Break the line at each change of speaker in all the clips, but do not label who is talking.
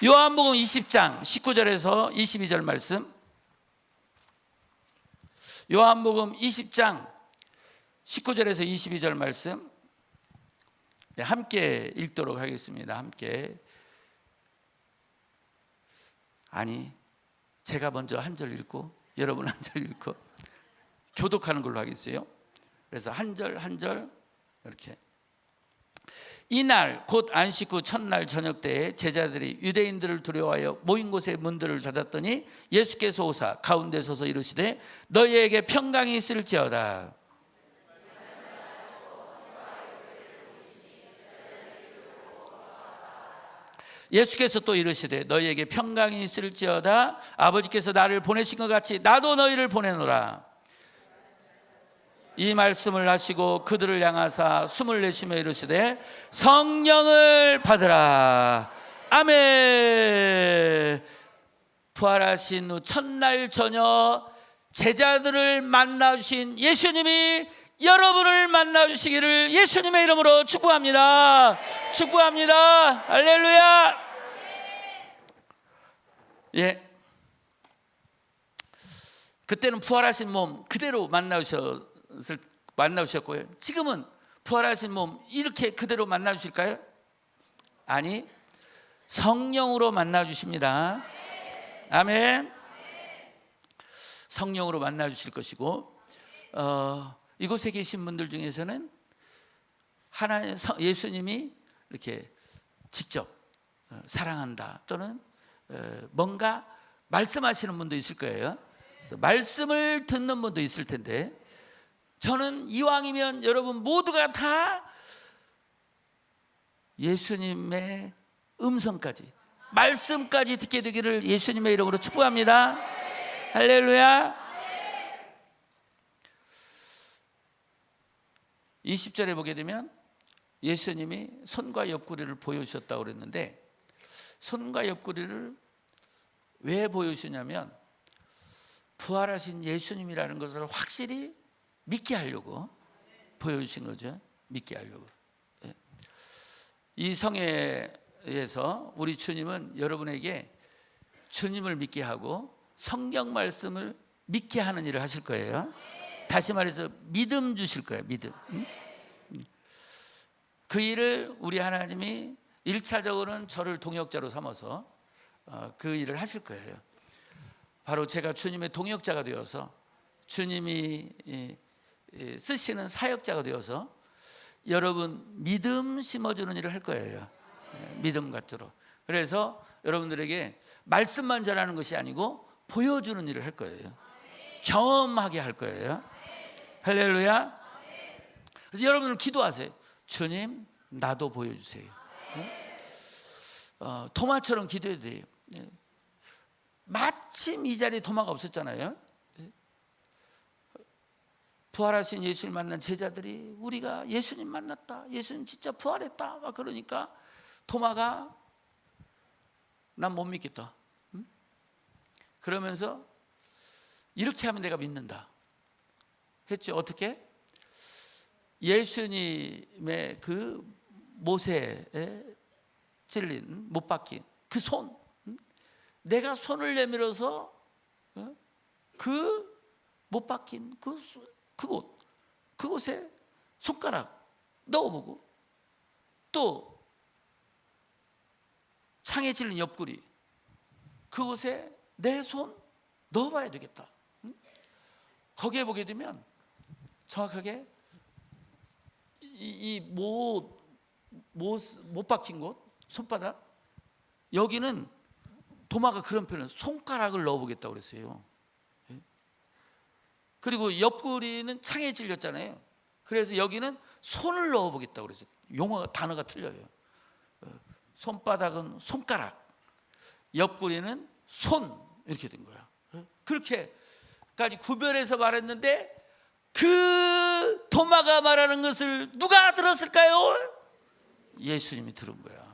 요한복음 20장 19절에서 22절 말씀. 요한복음 20장 19절에서 22절 말씀 함께 읽도록 하겠습니다. 함께. 아니, 제가 먼저 한 절 읽고 여러분 한 절 읽고 교독하는 걸로 하겠어요. 그래서 한 절 한 절 이렇게. 이날 곧 안식 후 첫날 저녁 때에 제자들이 유대인들을 두려워하여 모인 곳의 문들을 닫았더니 예수께서 오사 가운데 서서 이르시되 너희에게 평강이 있을지어다. 예수께서 또 이르시되 너희에게 평강이 있을지어다. 아버지께서 나를 보내신 것 같이 나도 너희를 보내노라. 이 말씀을 하시고 그들을 향하사 숨을 내쉬며 이르시되 성령을 받으라. 아멘. 부활하신 후 첫날 저녁 제자들을 만나주신 예수님이 여러분을 만나주시기를 예수님의 이름으로 축복합니다. 축복합니다. 할렐루야. 예. 그때는 부활하신 몸 그대로 만나주셨고요. 지금은 부활하신 몸 이렇게 그대로 만나주실까요? 아니, 성령으로 만나주십니다. 아멘. 성령으로 만나주실 것이고, 이곳에 계신 분들 중에서는 하나님 예수님이 이렇게 직접 사랑한다 또는 뭔가 말씀하시는 분도 있을 거예요. 그래서 말씀을 듣는 분도 있을 텐데, 저는 이왕이면 여러분 모두가 다 예수님의 음성까지 말씀까지 듣게 되기를 예수님의 이름으로 축복합니다. 할렐루야. 20절에 보게 되면 예수님이 손과 옆구리를 보여주셨다고 그랬는데, 손과 옆구리를 왜 보여주시냐면 부활하신 예수님이라는 것을 확실히 믿게 하려고 보여주신 거죠. 믿게 하려고. 이 성회에서 우리 주님은 여러분에게 주님을 믿게 하고 성경 말씀을 믿게 하는 일을 하실 거예요. 다시 말해서 믿음 주실 거예요. 믿음. 그 일을 우리 하나님이 1차적으로는 저를 동역자로 삼아서 그 일을 하실 거예요. 바로 제가 주님의 동역자가 되어서 주님이 쓰시는 사역자가 되어서 여러분 믿음 심어주는 일을 할 거예요. 믿음 갖도록. 그래서 여러분들에게 말씀만 전하는 것이 아니고 보여주는 일을 할 거예요. 경험하게 할 거예요. 할렐루야. 그래서 여러분은 기도하세요. 주님, 나도 보여주세요. 도마처럼 기도해도 돼요. 마침 이 자리에 도마가 없었잖아요. 부활하신 예수를 만난 제자들이 우리가 예수님 만났다, 예수님 진짜 부활했다 막 그러니까 도마가 난 못 믿겠다. 그러면서 이렇게 하면 내가 믿는다 했죠. 어떻게? 예수님의 그 못에 찔린 못 박힌 그 손, 내가 손을 내밀어서 그 못 박힌 그곳에 손가락 넣어보고, 또 창에 찔린 옆구리 그곳에 내 손 넣어봐야 되겠다. 거기에 보게 되면 정확하게 이 못 박힌 곳 손바닥 여기는 도마가 그런 표현을 손가락을 넣어보겠다고 그랬어요. 그리고 옆구리는 창에 찔렸잖아요. 그래서 여기는 손을 넣어보겠다고 그랬어요. 용어가 단어가 틀려요. 손바닥은 손가락, 옆구리는 손 이렇게 된 거야. 그렇게까지 구별해서 말했는데 그 도마가 말하는 것을 누가 들었을까요? 예수님이 들은 거야.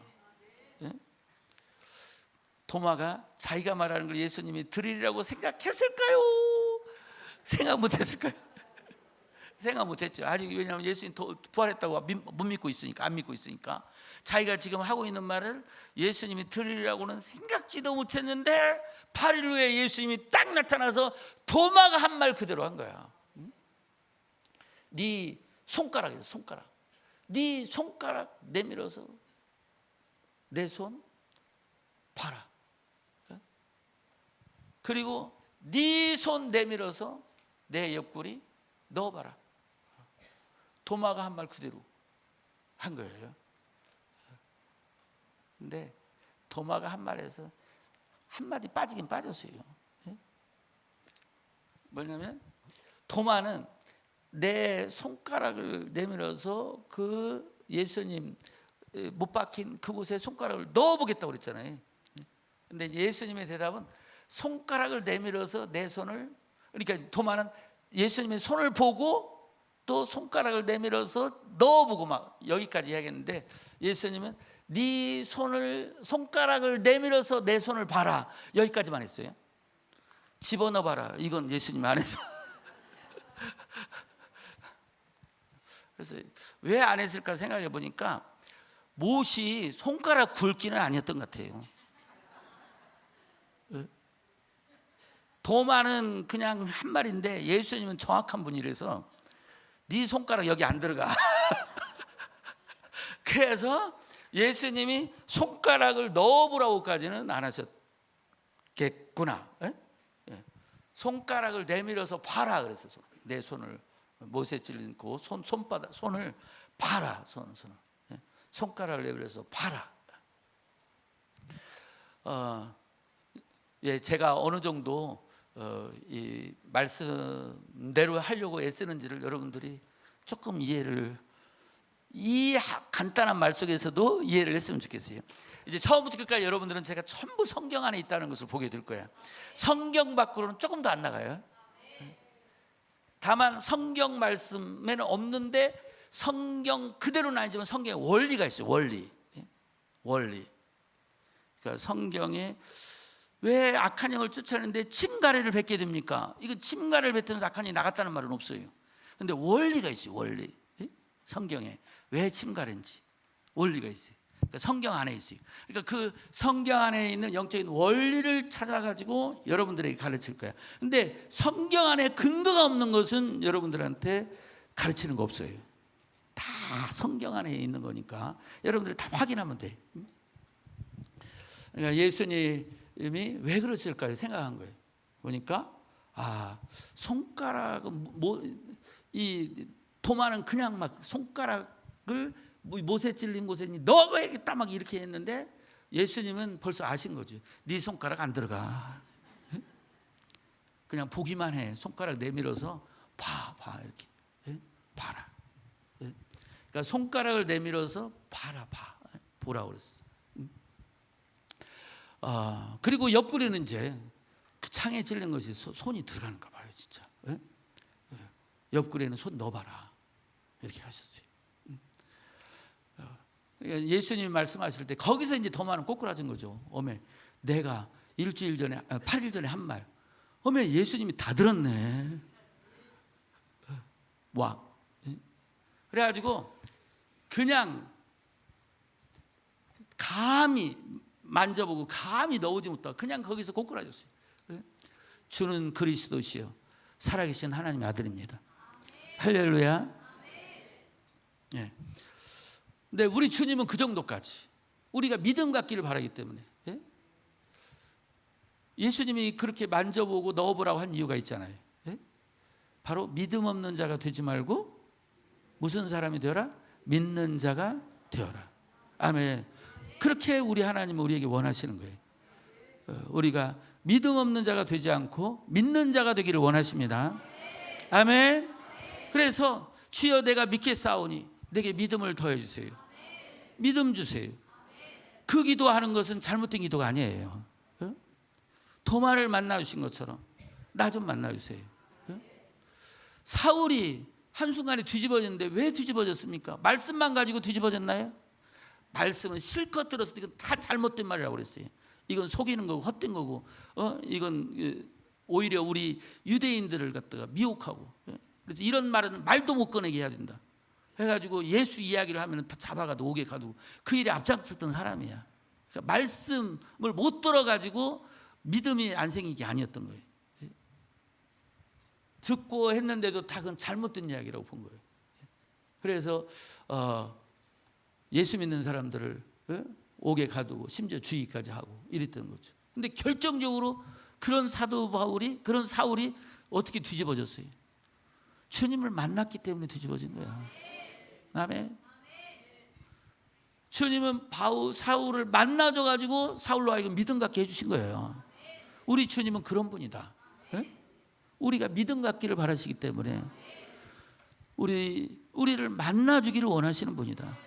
도마가 자기가 말하는 걸 예수님이 들으리라고 생각했을까요? 생각 못했을까요? 생각 못했죠. 아직 왜냐하면 예수님 부활했다고 못 믿고 있으니까, 안 믿고 있으니까. 자기가 지금 하고 있는 말을 예수님이 들으리라고는 생각지도 못했는데 8일 후에 예수님이 딱 나타나서 도마가 한 말 그대로 한 거야. 네 손가락이다, 손가락. 네 손가락 내밀어서 내 손 봐라. 그리고 네 손 내밀어서 내 옆구리 넣어봐라. 도마가 한 말 그대로 한 거예요. 근데 도마가 한 말에서 한마디 빠지긴 빠졌어요. 뭐냐면 도마는 내 손가락을 내밀어서 그 예수님 못 박힌 그곳에 손가락을 넣어보겠다고 그랬잖아요. 근데 예수님의 대답은 손가락을 내밀어서 내 손을, 그러니까 도마는 예수님의 손을 보고 또 손가락을 내밀어서 넣어보고 막 여기까지 해야겠는데, 예수님은 네 손가락을 내밀어서 내 손을 봐라, 여기까지만 했어요. 집어넣어봐라, 이건 예수님 안 해서. 그래서 왜 안 했을까 생각해 보니까 못이 손가락 굵기는 아니었던 것 같아요. 도마는 그냥 한 말인데 예수님은 정확한 분이라서 네 손가락 여기 안 들어가. 그래서 예수님이 손가락을 넣어보라고까지는 안 하셨겠구나. 손가락을 내밀어서 봐라 그랬어. 내 손을 못에 찔린 그 손바닥 손을 봐라. 손가락을 내밀어서 봐라. 제가 어느 정도 이 말씀대로 하려고 애쓰는지를 여러분들이 조금 이해를, 이 간단한 말 속에서도 이해를 했으면 좋겠어요. 이제 처음부터 끝까지 여러분들은 제가 전부 성경 안에 있다는 것을 보게 될 거예요. 성경 밖으로는 조금도 안 나가요. 다만 성경 말씀에는 없는데 성경 그대로는 아니지만 성경에 원리가 있어요. 원리. 그러니까 성경에 왜 악한 영을 쫓아내는데 침가래를 뱉게 됩니까? 이건 침가래를 뱉으면서 악한 영이 나갔다는 말은 없어요. 그런데 원리가 있어요. 원리. 성경에 왜 침가래인지 원리가 있어요. 그러니까 성경 안에 있어요. 그러니까 그 성경 안에 있는 영적인 원리를 찾아가지고 여러분들에게 가르칠 거야. 근데 성경 안에 근거가 없는 것은 여러분들한테 가르치는 거 없어요. 다 성경 안에 있는 거니까 여러분들이 다 확인하면 돼. 그러니까 예수님이 왜 그러실까요? 생각한 거예요. 보니까 손가락은 이 도마는 그냥 막 손가락을 못에 찔린 곳에 넣어야겠다 막 이렇게 했는데 예수님은 벌써 아신 거죠. 네 손가락 안 들어가. 그냥 보기만 해. 손가락 내밀어서 봐 이렇게 봐라. 그러니까 손가락을 내밀어서 봐라 보라고 그랬어. 그리고 옆구리는 이제 그 창에 찔린 것이 손이 들어가는가 봐요, 진짜. 옆구리에는 손 넣어봐라 이렇게 하셨어요. 그러니까 예수님이 말씀하실 때 거기서 이제 도마는 꼬꾸라진 거죠. 내가 8일 전에 한 말, 예수님이 다 들었네. 그래가지고 그냥 감히 만져보고 감히 넣지 못하고 그냥 거기서 꼬꾸라졌어요. 주는 그리스도시요 살아계신 하나님의 아들입니다. 할렐루야. 근데 우리 주님은 그 정도까지 우리가 믿음 갖기를 바라기 때문에 예수님이 그렇게 만져보고 넣어보라고 한 이유가 있잖아요. 바로 믿음 없는 자가 되지 말고 무슨 사람이 되어라? 믿는 자가 되어라. 아멘. 그렇게 우리 하나님은 우리에게 원하시는 거예요. 우리가 믿음 없는 자가 되지 않고 믿는 자가 되기를 원하십니다. 아멘. 그래서 주여 내가 믿겠사오니 내게 믿음을 더해 주세요. 믿음 주세요. 그 기도하는 것은 잘못된 기도가 아니에요. 도마를 만나주신 것처럼 나 좀 만나주세요. 사울이 한순간에 뒤집어졌는데 왜 뒤집어졌습니까? 말씀만 가지고 뒤집어졌나요? 말씀은 실컷 들었을 때 이건 다 잘못된 말이라고 그랬어요. 이건 속이는 거고 헛된 거고 이건 오히려 우리 유대인들을 갖다가 미혹하고 그래서 이런 말은 말도 못 꺼내게 해야 된다 해가지고 예수 이야기를 하면 다 잡아가도 옥에 가두고 그 일에 앞장섰던 사람이야. 그러니까 말씀을 못 들어가지고 믿음이 안 생긴 게 아니었던 거예요. 듣고 했는데도 다 그건 잘못된 이야기라고 본 거예요. 그래서 예수 믿는 사람들을 옥에 가두고 심지어 주의까지 하고 이랬던 거죠. 근데 결정적으로 그런 사도 바울이, 그런 사울이 어떻게 뒤집어졌어요? 주님을 만났기 때문에 뒤집어진 거야. 아멘. 주님은 사울을 만나줘가지고 사울로 하여금 믿음 갖게 해주신 거예요. 우리 주님은 그런 분이다. 우리가 믿음 갖기를 바라시기 때문에 우리를 만나주기를 원하시는 분이다.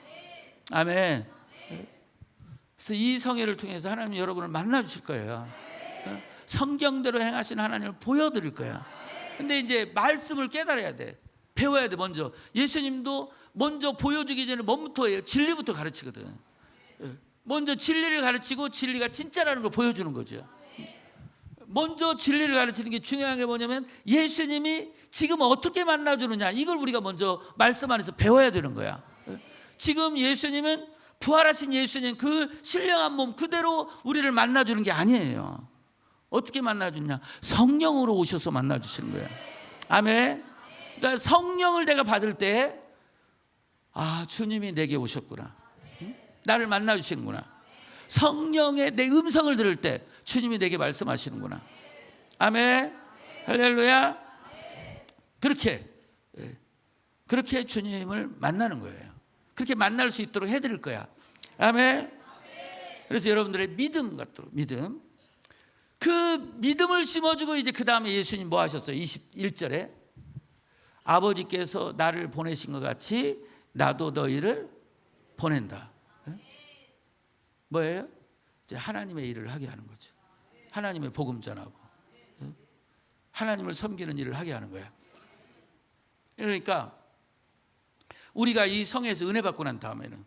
아멘. 그래서 이 성회를 통해서 하나님 여러분을 만나주실 거예요. 성경대로 행하신 하나님을 보여드릴 거야. 근데 이제 말씀을 깨달아야 돼. 배워야 돼. 먼저 예수님도 먼저 보여주기 전에 뭐부터 해요? 진리부터 가르치거든. 먼저 진리를 가르치고 진리가 진짜라는 걸 보여주는 거죠. 먼저 진리를 가르치는 게 중요한 게 뭐냐면 예수님이 지금 어떻게 만나주느냐, 이걸 우리가 먼저 말씀 안에서 배워야 되는 거야. 지금 예수님은 부활하신 예수님 그 신령한 몸 그대로 우리를 만나주는 게 아니에요. 어떻게 만나주냐? 성령으로 오셔서 만나주시는 거예요. 아멘. 그러니까 성령을 내가 받을 때 주님이 내게 오셨구나, 나를 만나주시는구나. 성령의 내 음성을 들을 때 주님이 내게 말씀하시는구나. 아멘. 할렐루야. 그렇게 주님을 만나는 거예요. 그렇게 만날 수 있도록 해드릴 거야. 아멘. 그래서 여러분들의 믿음 같도록, 믿음, 그 믿음을 심어주고 이제 그 다음에 예수님 뭐 하셨어요? 21절에 아버지께서 나를 보내신 것 같이 나도 너희를 보낸다. 뭐예요? 이제 하나님의 일을 하게 하는 거죠. 하나님의 복음 전하고 하나님을 섬기는 일을 하게 하는 거야. 그러니까 우리가 이 성에서 은혜 받고 난 다음에는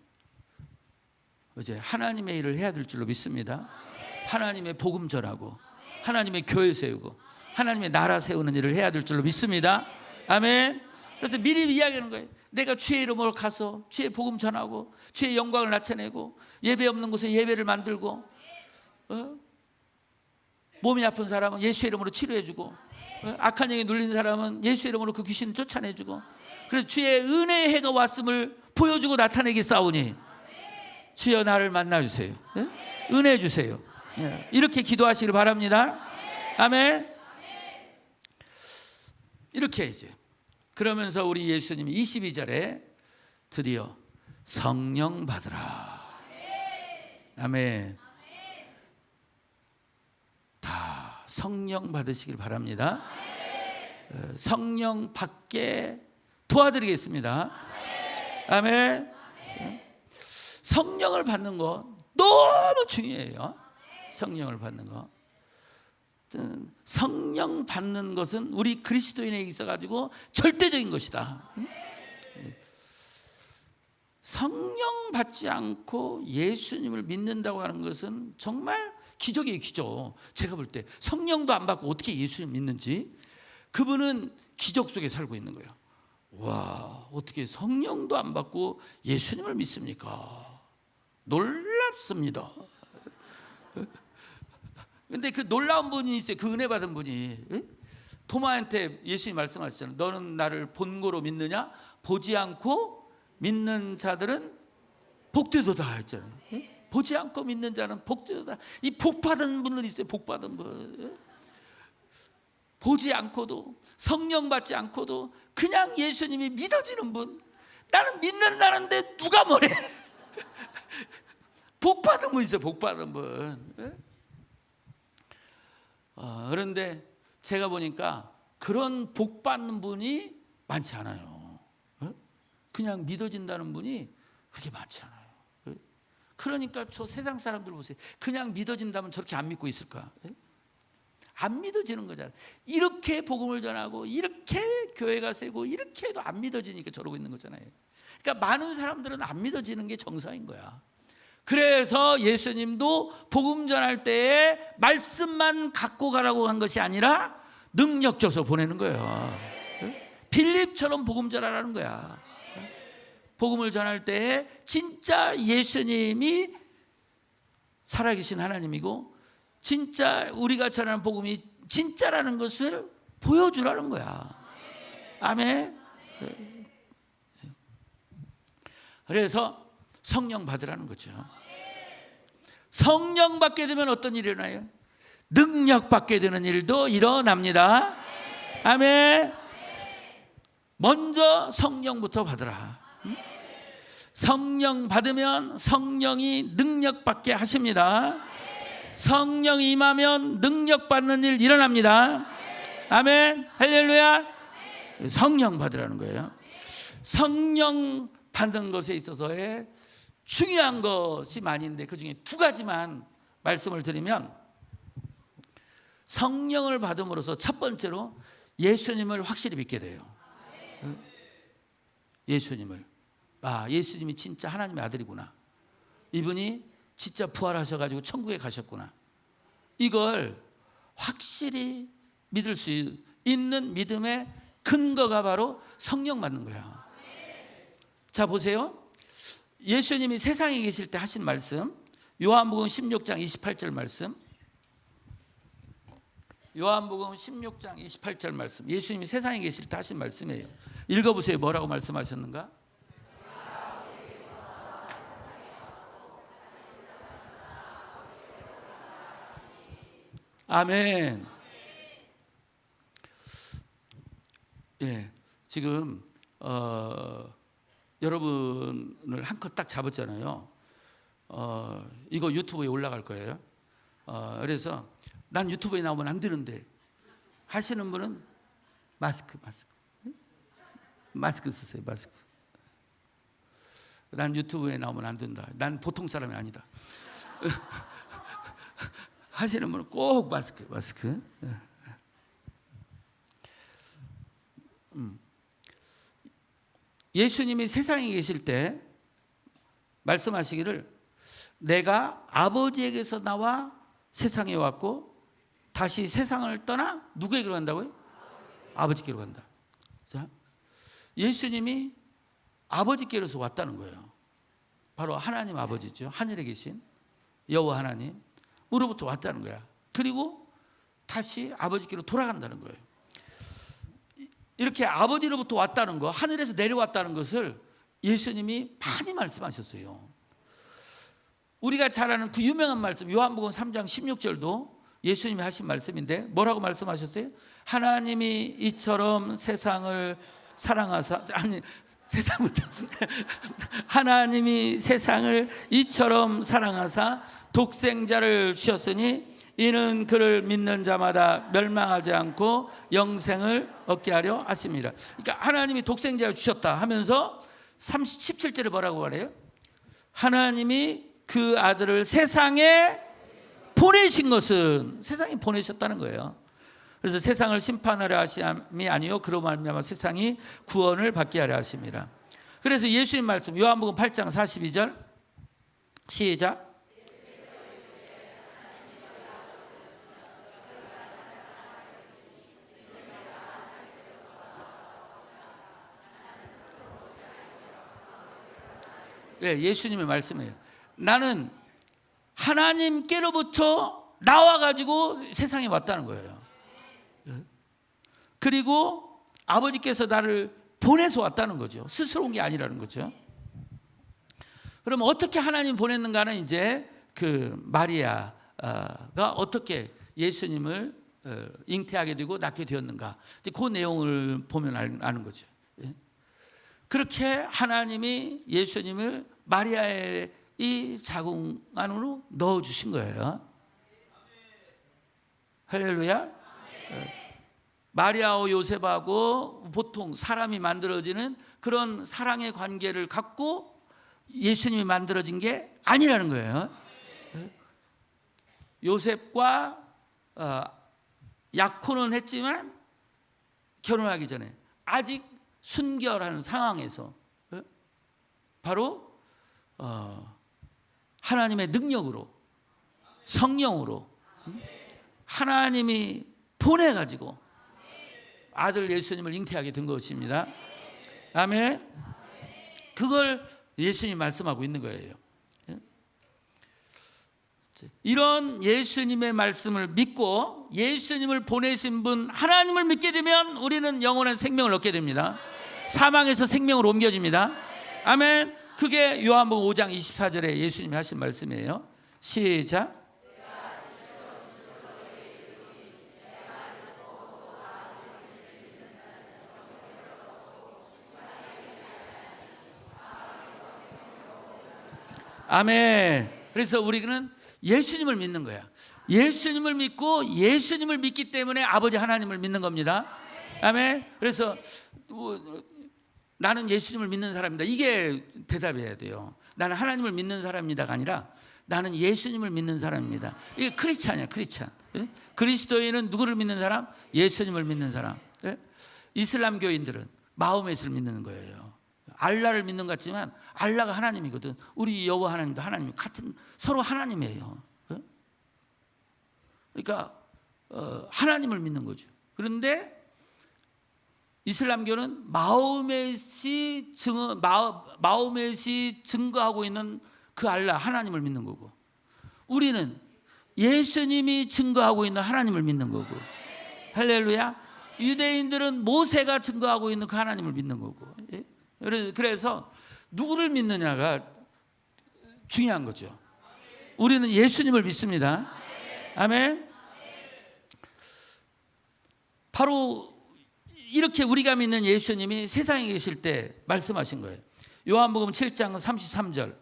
이제 하나님의 일을 해야 될 줄로 믿습니다. 하나님의 복음 전하고 하나님의 교회 세우고 하나님의 나라 세우는 일을 해야 될 줄로 믿습니다. 아멘. 그래서 미리 이야기하는 거예요. 내가 주의 이름으로 가서 주의 복음 전하고 주의 영광을 나타내고 예배 없는 곳에 예배를 만들고 몸이 아픈 사람은 예수의 이름으로 치료해주고 악한 영에 눌린 사람은 예수의 이름으로 그 귀신을 쫓아내주고, 그래서 주의 은혜의 해가 왔음을 보여주고 나타내기 싸우니 주여 나를 만나주세요. 은혜 주세요. 이렇게 기도하시길 바랍니다. 아멘. 이렇게 이제 그러면서 우리 예수님이 22절에 드디어 성령 받으라. 아멘. 다 성령 받으시길 바랍니다. 성령 받게 도와드리겠습니다. 아멘. 성령을 받는 거 너무 중요해요. 성령을 받는 거. 성령 받는 것은 우리 그리스도인에 있어가지고 절대적인 것이다. 성령 받지 않고 예수님을 믿는다고 하는 것은 정말 기적이에요, 기적. 제가 볼 때 성령도 안 받고 어떻게 예수님 믿는지, 그분은 기적 속에 살고 있는 거예요. 와, 어떻게 성령도 안 받고 예수님을 믿습니까? 놀랍습니다. 근데 그 놀라운 분이 있어요. 그 은혜 받은 분이. 토마한테 예수님 말씀하셨잖아요. 너는 나를 본고로 믿느냐? 보지 않고 믿는 자들은 복되도다 했잖아요. 보지 않고 믿는 자는 복되도다. 이 복 받은 분들이 있어요. 복 받은 분. 보지 않고도 성령 받지 않고도 그냥 예수님이 믿어지는 분. 나는 믿는다는데 누가 뭐래? 복 받은 분 있어요. 복 받은 분. 그런데 제가 보니까 그런 복 받는 분이 많지 않아요. 그냥 믿어진다는 분이 그렇게 많지 않아요. 그러니까 저 세상 사람들 보세요. 그냥 믿어진다면 저렇게 안 믿고 있을까? 안 믿어지는 거잖아요. 이렇게 복음을 전하고 이렇게 교회가 세고 이렇게 해도 안 믿어지니까 저러고 있는 거잖아요. 그러니까 많은 사람들은 안 믿어지는 게 정상인 거야. 그래서 예수님도 복음 전할 때에 말씀만 갖고 가라고 한 것이 아니라 능력 줘서 보내는 거예요. 빌립처럼 복음 전하라는 거야. 복음을 전할 때에 진짜 예수님이 살아계신 하나님이고 진짜 우리가 전하는 복음이 진짜라는 것을 보여주라는 거야. 아멘. 그래서 성령 받으라는 거죠. 성령 받게 되면 어떤 일이 일어나요? 능력 받게 되는 일도 일어납니다. 아멘. 먼저 성령부터 받으라. 성령 받으면 성령이 능력 받게 하십니다. 성령 임하면 능력 받는 일 일어납니다. 아멘. 할렐루야. 성령 받으라는 거예요. 성령 받는 것에 있어서의 중요한 것이 많이 있는데 그중에 두 가지만 말씀을 드리면, 성령을 받음으로써 첫 번째로 예수님을 확실히 믿게 돼요. 예수님을, 예수님이 진짜 하나님의 아들이구나, 이분이 진짜 부활하셔가지고 천국에 가셨구나, 이걸 확실히 믿을 수 있는 믿음의 근거가 바로 성령 받는 거야. 자, 보세요. 예수님이 세상에 계실 때 하신 말씀, 요한복음 16장 28절 말씀, 요한복음 16장 28절 말씀, 예수님이 세상에 계실 때 하신 말씀이에요. 읽어보세요. 뭐라고 말씀하셨는가? 아멘. 예, 지금 여러분을 한껏 딱 잡았잖아요. 이거 유튜브에 올라갈 거예요. 그래서 난 유튜브에 나오면 안 되는데 하시는 분은 마스크 쓰세요. 마스크. 난 유튜브에 나오면 안 된다, 난 보통 사람이 아니다 하시는 분은 꼭 마스크. 예수님이 세상에 계실 때 말씀하시기를, 내가 아버지에게서 나와 세상에 왔고 다시 세상을 떠나 누구에게로 간다고요? 아버지께로 간다. 자, 예수님이 아버지께로서 왔다는 거예요. 바로 하나님 아버지죠. 하늘에 계신 여호와 하나님으로부터 왔다는 거야. 그리고 다시 아버지께로 돌아간다는 거예요. 이렇게 아버지로부터 왔다는 거, 하늘에서 내려왔다는 것을 예수님이 많이 말씀하셨어요. 우리가 잘 아는 그 유명한 말씀, 요한복음 3장 16절도 예수님이 하신 말씀인데 뭐라고 말씀하셨어요? 하나님이 이처럼 세상을 사랑하사, 세상부터 하나님이 세상을 이처럼 사랑하사 독생자를 주셨으니 이는 그를 믿는 자마다 멸망하지 않고 영생을 얻게 하려 하십니다. 그러니까 하나님이 독생자를 주셨다 하면서 17절에 뭐라고 말해요? 하나님이 그 아들을 세상에 보내신 것은, 세상에 보내셨다는 거예요. 그래서 세상을 심판하려 하심이 아니요 그로 말미암아 세상이 구원을 받게 하려 하십니다. 그래서 예수님 말씀 요한복음 8장 42절 시작. 네, 예수님의 말씀이에요. 나는 하나님께로부터 나와가지고 세상에 왔다는 거예요. 그리고 아버지께서 나를 보내서 왔다는 거죠. 스스로 온 게 아니라는 거죠. 그럼 어떻게 하나님 보냈는가는 이제 그 마리아가 어떻게 예수님을 잉태하게 되고 낳게 되었는가, 이제 그 내용을 보면 아는 거죠. 그렇게 하나님이 예수님을 마리아의 이 자궁 안으로 넣어주신 거예요. 할렐루야. 마리아와 요셉하고 보통 사람이 만들어지는 그런 사랑의 관계를 갖고 예수님이 만들어진 게 아니라는 거예요. 요셉과 약혼은 했지만 결혼하기 전에 아직 순결한 상황에서 바로 하나님의 능력으로, 성령으로 하나님이 보내가지고 아들 예수님을 잉태하게 된 것입니다. 아멘. 그걸 예수님이 말씀하고 있는 거예요. 이런 예수님의 말씀을 믿고 예수님을 보내신 분 하나님을 믿게 되면 우리는 영원한 생명을 얻게 됩니다. 사망에서 생명으로 옮겨집니다. 아멘. 그게 요한복음 5장 24절에 예수님이 하신 말씀이에요. 시작. 아멘. 그래서 우리는 예수님을 믿는 거야. 예수님을 믿고 예수님을 믿기 때문에 아버지 하나님을 믿는 겁니다. 아멘. 그래서 나는 예수님을 믿는 사람이다. 이게 대답해야 돼요. 나는 하나님을 믿는 사람입니다가 아니라 나는 예수님을 믿는 사람입니다. 이게 크리스찬이야, 크리스찬. 그리스도인은 누구를 믿는 사람? 예수님을 믿는 사람. 이슬람교인들은 마호메트를 믿는 거예요. 알라를 믿는 것 같지만 알라가 하나님이거든. 우리 여호와 하나님도 하나님, 같은 서로 하나님이에요. 그러니까 하나님을 믿는 거죠. 그런데 이슬람교는 마호메트이 증거하고 있는 그 알라 하나님을 믿는 거고, 우리는 예수님이 증거하고 있는 하나님을 믿는 거고. 할렐루야. 유대인들은 모세가 증거하고 있는 그 하나님을 믿는 거고. 그래서 누구를 믿느냐가 중요한 거죠. 우리는 예수님을 믿습니다. 아멘. 바로 이렇게 우리가 믿는 예수님이 세상에 계실 때 말씀하신 거예요. 요한복음 7장 33절.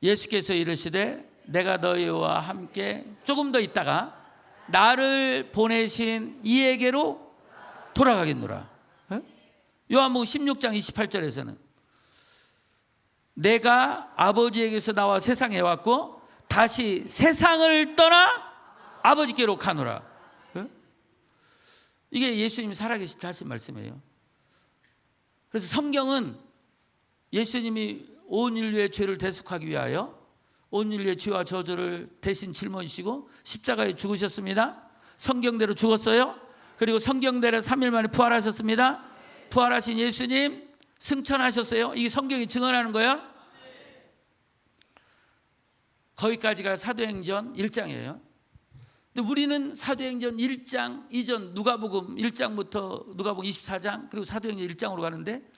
예수께서 이르시되 내가 너희와 함께 조금 더 있다가 나를 보내신 이에게로 돌아가겠노라. 요한복음 16장 28절에서는 내가 아버지에게서 나와 세상에 왔고 다시 세상을 떠나 아버지께로 가노라. 이게 예수님이 살아계실 때 하신 말씀이에요. 그래서 성경은 예수님이 온 인류의 죄를 대속하기 위하여 온 인류의 죄와 저주를 대신 짊어지시고 십자가에 죽으셨습니다. 성경대로 죽었어요. 그리고 성경대로 3일 만에 부활하셨습니다. 부활하신 예수님 승천하셨어요. 이게 성경이 증언하는 거예요. 거기까지가 사도행전 1장이에요. 근데 우리는 사도행전 1장 이전 누가복음 1장부터 누가복음 24장 그리고 사도행전 1장으로 가는데,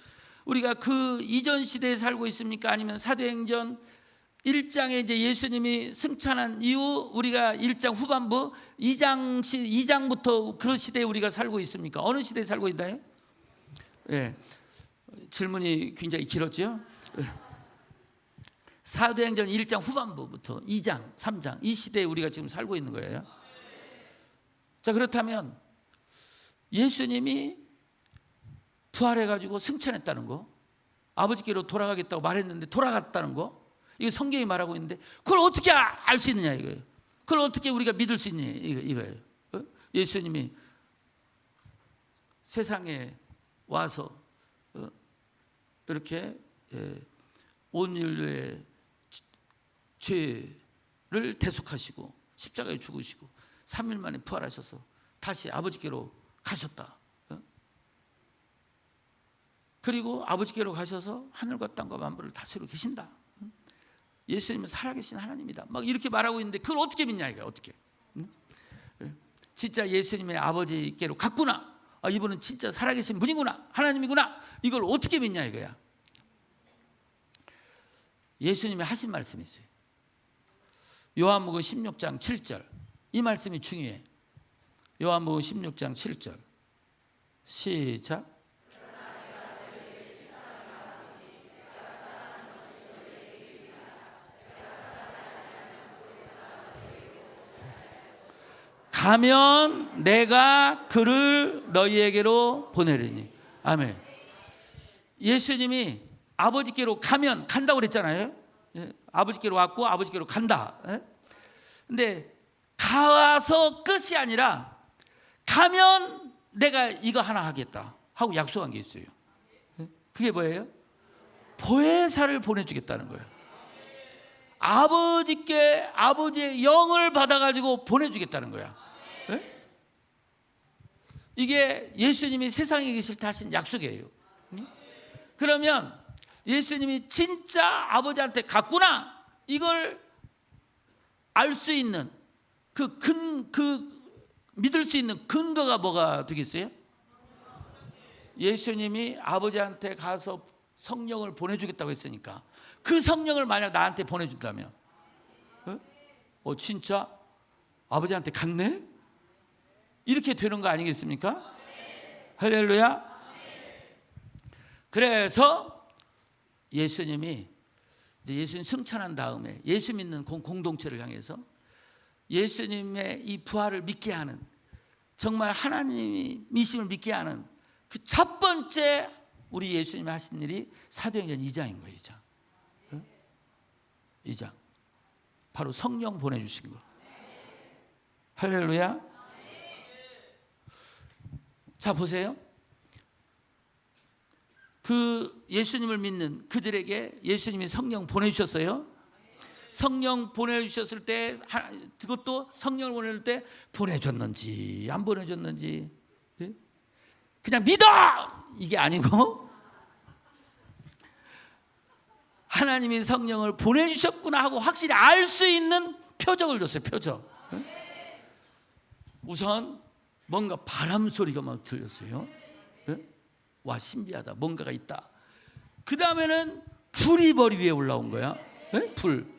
우리가 그 이전 시대에 살고 있습니까? 아니면 사도행전 1장에 이제 예수님이 승천한 이후 우리가 1장 후반부 2장부터 그 시대에 우리가 살고 있습니까? 어느 시대에 살고 있나요? 예, 질문이 굉장히 길었죠. 사도행전 1장 후반부부터 2장, 3장 이 시대에 우리가 지금 살고 있는 거예요. 자, 그렇다면 예수님이 부활해가지고 승천했다는 거, 아버지께로 돌아가겠다고 말했는데 돌아갔다는 거, 이거 성경이 말하고 있는데 그걸 어떻게 알 수 있느냐 이거예요. 그걸 어떻게 우리가 믿을 수 있느냐 이거예요. 예수님이 세상에 와서 이렇게 온 인류의 죄를 대속하시고 십자가에 죽으시고 3일 만에 부활하셔서 다시 아버지께로 가셨다. 그리고 아버지께로 가셔서 하늘과 땅과 만물을 다스리고 계신다. 예수님은 살아계신 하나님이다. 막 이렇게 말하고 있는데 그걸 어떻게 믿냐 이거야. 어떻게? 진짜 예수님의 아버지께로 갔구나. 이분은 진짜 살아계신 분이구나. 하나님이구나. 이걸 어떻게 믿냐 이거야. 예수님이 하신 말씀이 있어요. 요한복음 16장 7절. 이 말씀이 중요해. 요한복음 16장 7절. 시작. 가면 내가 그를 너희에게로 보내리니. 아멘. 예수님이 아버지께로 가면 간다고 그랬잖아요. 아버지께로 왔고 아버지께로 간다. 근데 가서 끝이 아니라 가면 내가 이거 하나 하겠다 하고 약속한 게 있어요. 그게 뭐예요? 보혜사를 보내주겠다는 거예요. 아버지께 아버지의 영을 받아가지고 보내주겠다는 거야. 이게 예수님이 세상에 계실 때 하신 약속이에요. 그러면 예수님이 진짜 아버지한테 갔구나, 이걸 알 수 있는 믿을 수 있는 근거가 뭐가 되겠어요? 예수님이 아버지한테 가서 성령을 보내주겠다고 했으니까, 그 성령을 만약 나한테 보내준다면, 진짜 아버지한테 갔네? 이렇게 되는 거 아니겠습니까? 할렐루야. 그래서 예수님이 이제 예수님 승천한 다음에 예수 믿는 공동체를 향해서 예수님의 이 부활을 믿게 하는, 정말 하나님이심을 믿게 하는 그 첫 번째 우리 예수님이 하신 일이 사도행전 2장인 거예요. 2장. 2장. 바로 성령 보내주신 거. 할렐루야. 자, 보세요. 그 예수님을 믿는 그들에게 예수님이 성령 보내주셨어요. 성령 보내주셨을 때, 그것도 성령을 보내줄 때 보내줬는지 안 보내줬는지 그냥 믿어! 이게 아니고, 하나님이 성령을 보내주셨구나 하고 확실히 알 수 있는 표적을 줬어요. 표적. 우선 뭔가 바람 소리가 막 들렸어요. 와, 신비하다, 뭔가가 있다. 그 다음에는 불이 머리 위에 올라온 거야. 불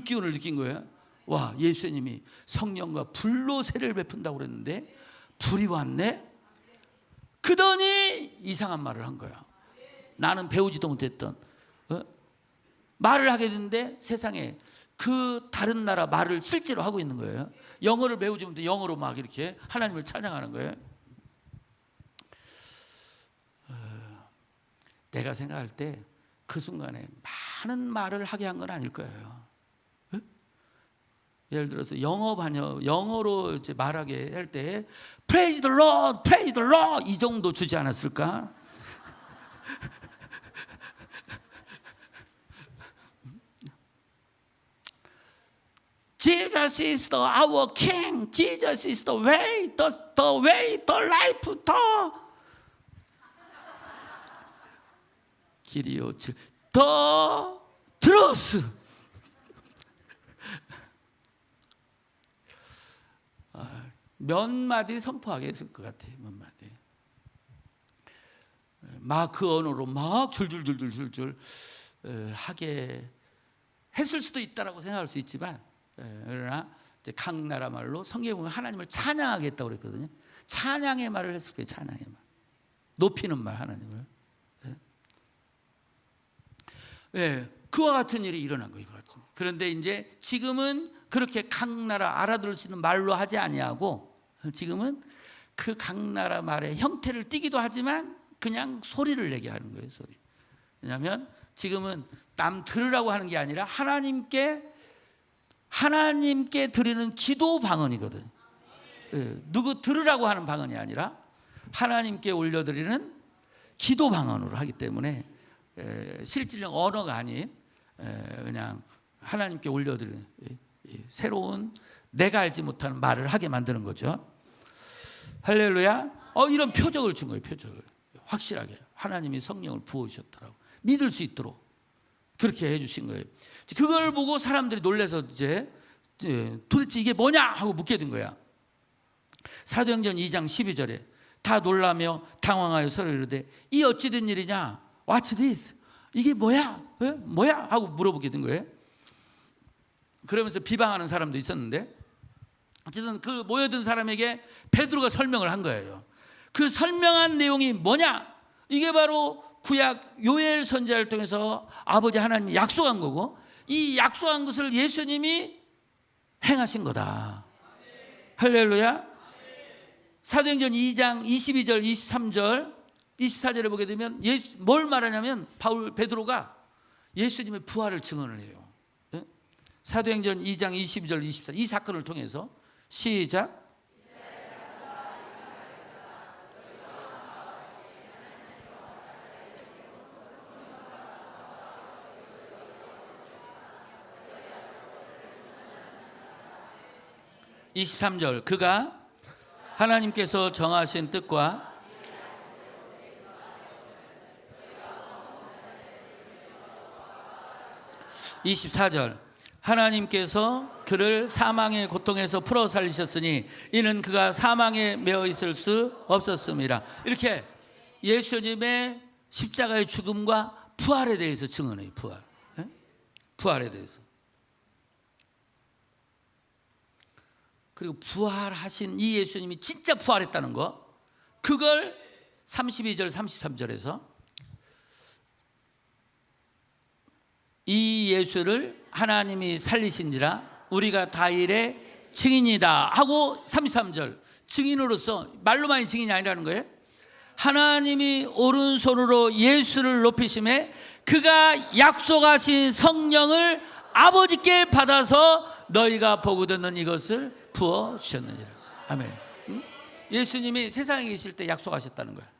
기운을 느낀 거야. 와, 예수님이 성령과 불로 세례를 베푼다고 그랬는데 불이 왔네. 그더니 이상한 말을 한 거야. 나는 배우지도 못했던 말을 하게 됐는데, 세상에 그 다른 나라 말을 실제로 하고 있는 거예요. 영어를 배우지 못해 영어로 막 이렇게 하나님을 찬양하는 거예요. 내가 생각할 때 그 순간에 많은 말을 하게 한 건 아닐 거예요. 예를 들어서 영어로 이제 말하게 할 때 Praise the Lord, Praise the Lord 이 정도 주지 않았을까? Jesus is our King. Jesus is the way, the way, the life, the 길이요, the truth. 몇 마디 선포하게 했을 것 같아요. 몇 마디. 막 그 언어로 막 줄줄줄줄줄 하게 했을 수도 있다라고 생각할 수 있지만, 그러나 이제 각 나라 말로 성경에 보면 하나님을 찬양하겠다고 그랬거든요. 찬양의 말을 했을 거예요. 찬양의 말, 높이는 말, 하나님을. 그와 같은 일이 일어난 거예요. 그런데 이제 지금은 그렇게 각 나라 알아들을 수 있는 말로 하지 아니하고, 지금은 그 각 나라 말의 형태를 띠기도 하지만 그냥 소리를 내게 하는 거예요. 소리. 왜냐하면 지금은 남 들으라고 하는 게 아니라 하나님께 드리는 기도 방언이거든. 누구 들으라고 하는 방언이 아니라 하나님께 올려드리는 기도 방언으로 하기 때문에 실질적 언어가 아닌 그냥 하나님께 올려드리는 새로운 내가 알지 못하는 말을 하게 만드는 거죠. 할렐루야. 이런 표적을 준 거예요. 표적을 확실하게 하나님이 성령을 부어주셨더라고 믿을 수 있도록 그렇게 해주신 거예요. 그걸 보고 사람들이 놀라서 이제 도대체 이게 뭐냐 하고 묻게 된 거야. 사도행전 2장 12절에 다 놀라며 당황하여 서로 이르되 이 어찌 된 일이냐? What's this? 이게 뭐야? 뭐야? 하고 물어보게 된 거예요. 그러면서 비방하는 사람도 있었는데, 어쨌든 그 모여든 사람에게 베드로가 설명을 한 거예요. 그 설명한 내용이 뭐냐? 이게 바로 구약 요엘 선지자를 통해서 아버지 하나님이 약속한 거고, 이 약속한 것을 예수님이 행하신 거다. 할렐루야. 사도행전 2장 22절 23절 24절에 보게 되면 뭘 말하냐면 베드로가 예수님의 부활을 증언을 해요. 사도행전 2장 22절 24 이 사건을 통해서 시작. (23절) 그가 하나님께서 정하신 뜻과 24절 하나님께서 그를 사망의 고통에서 풀어 살리셨으니 이는 그가 사망에 매어 있을 수 없었습니다. 이렇게 예수님의 십자가의 죽음과 부활에 대해서 증언해요. 부활에 대해서. 그리고 부활하신 이 예수님이 진짜 부활했다는 거, 그걸 32절 33절에서 이 예수를 하나님이 살리신지라 우리가 다 일의 증인이다 하고 33절 증인으로서, 말로만이 증인이 아니라는 거예요. 하나님이 오른손으로 예수를 높이심에 그가 약속하신 성령을 아버지께 받아서 너희가 보고 듣는 이것을 부어주셨느니라. 아멘. 예수님이 세상에 계실 때 약속하셨다는 거야.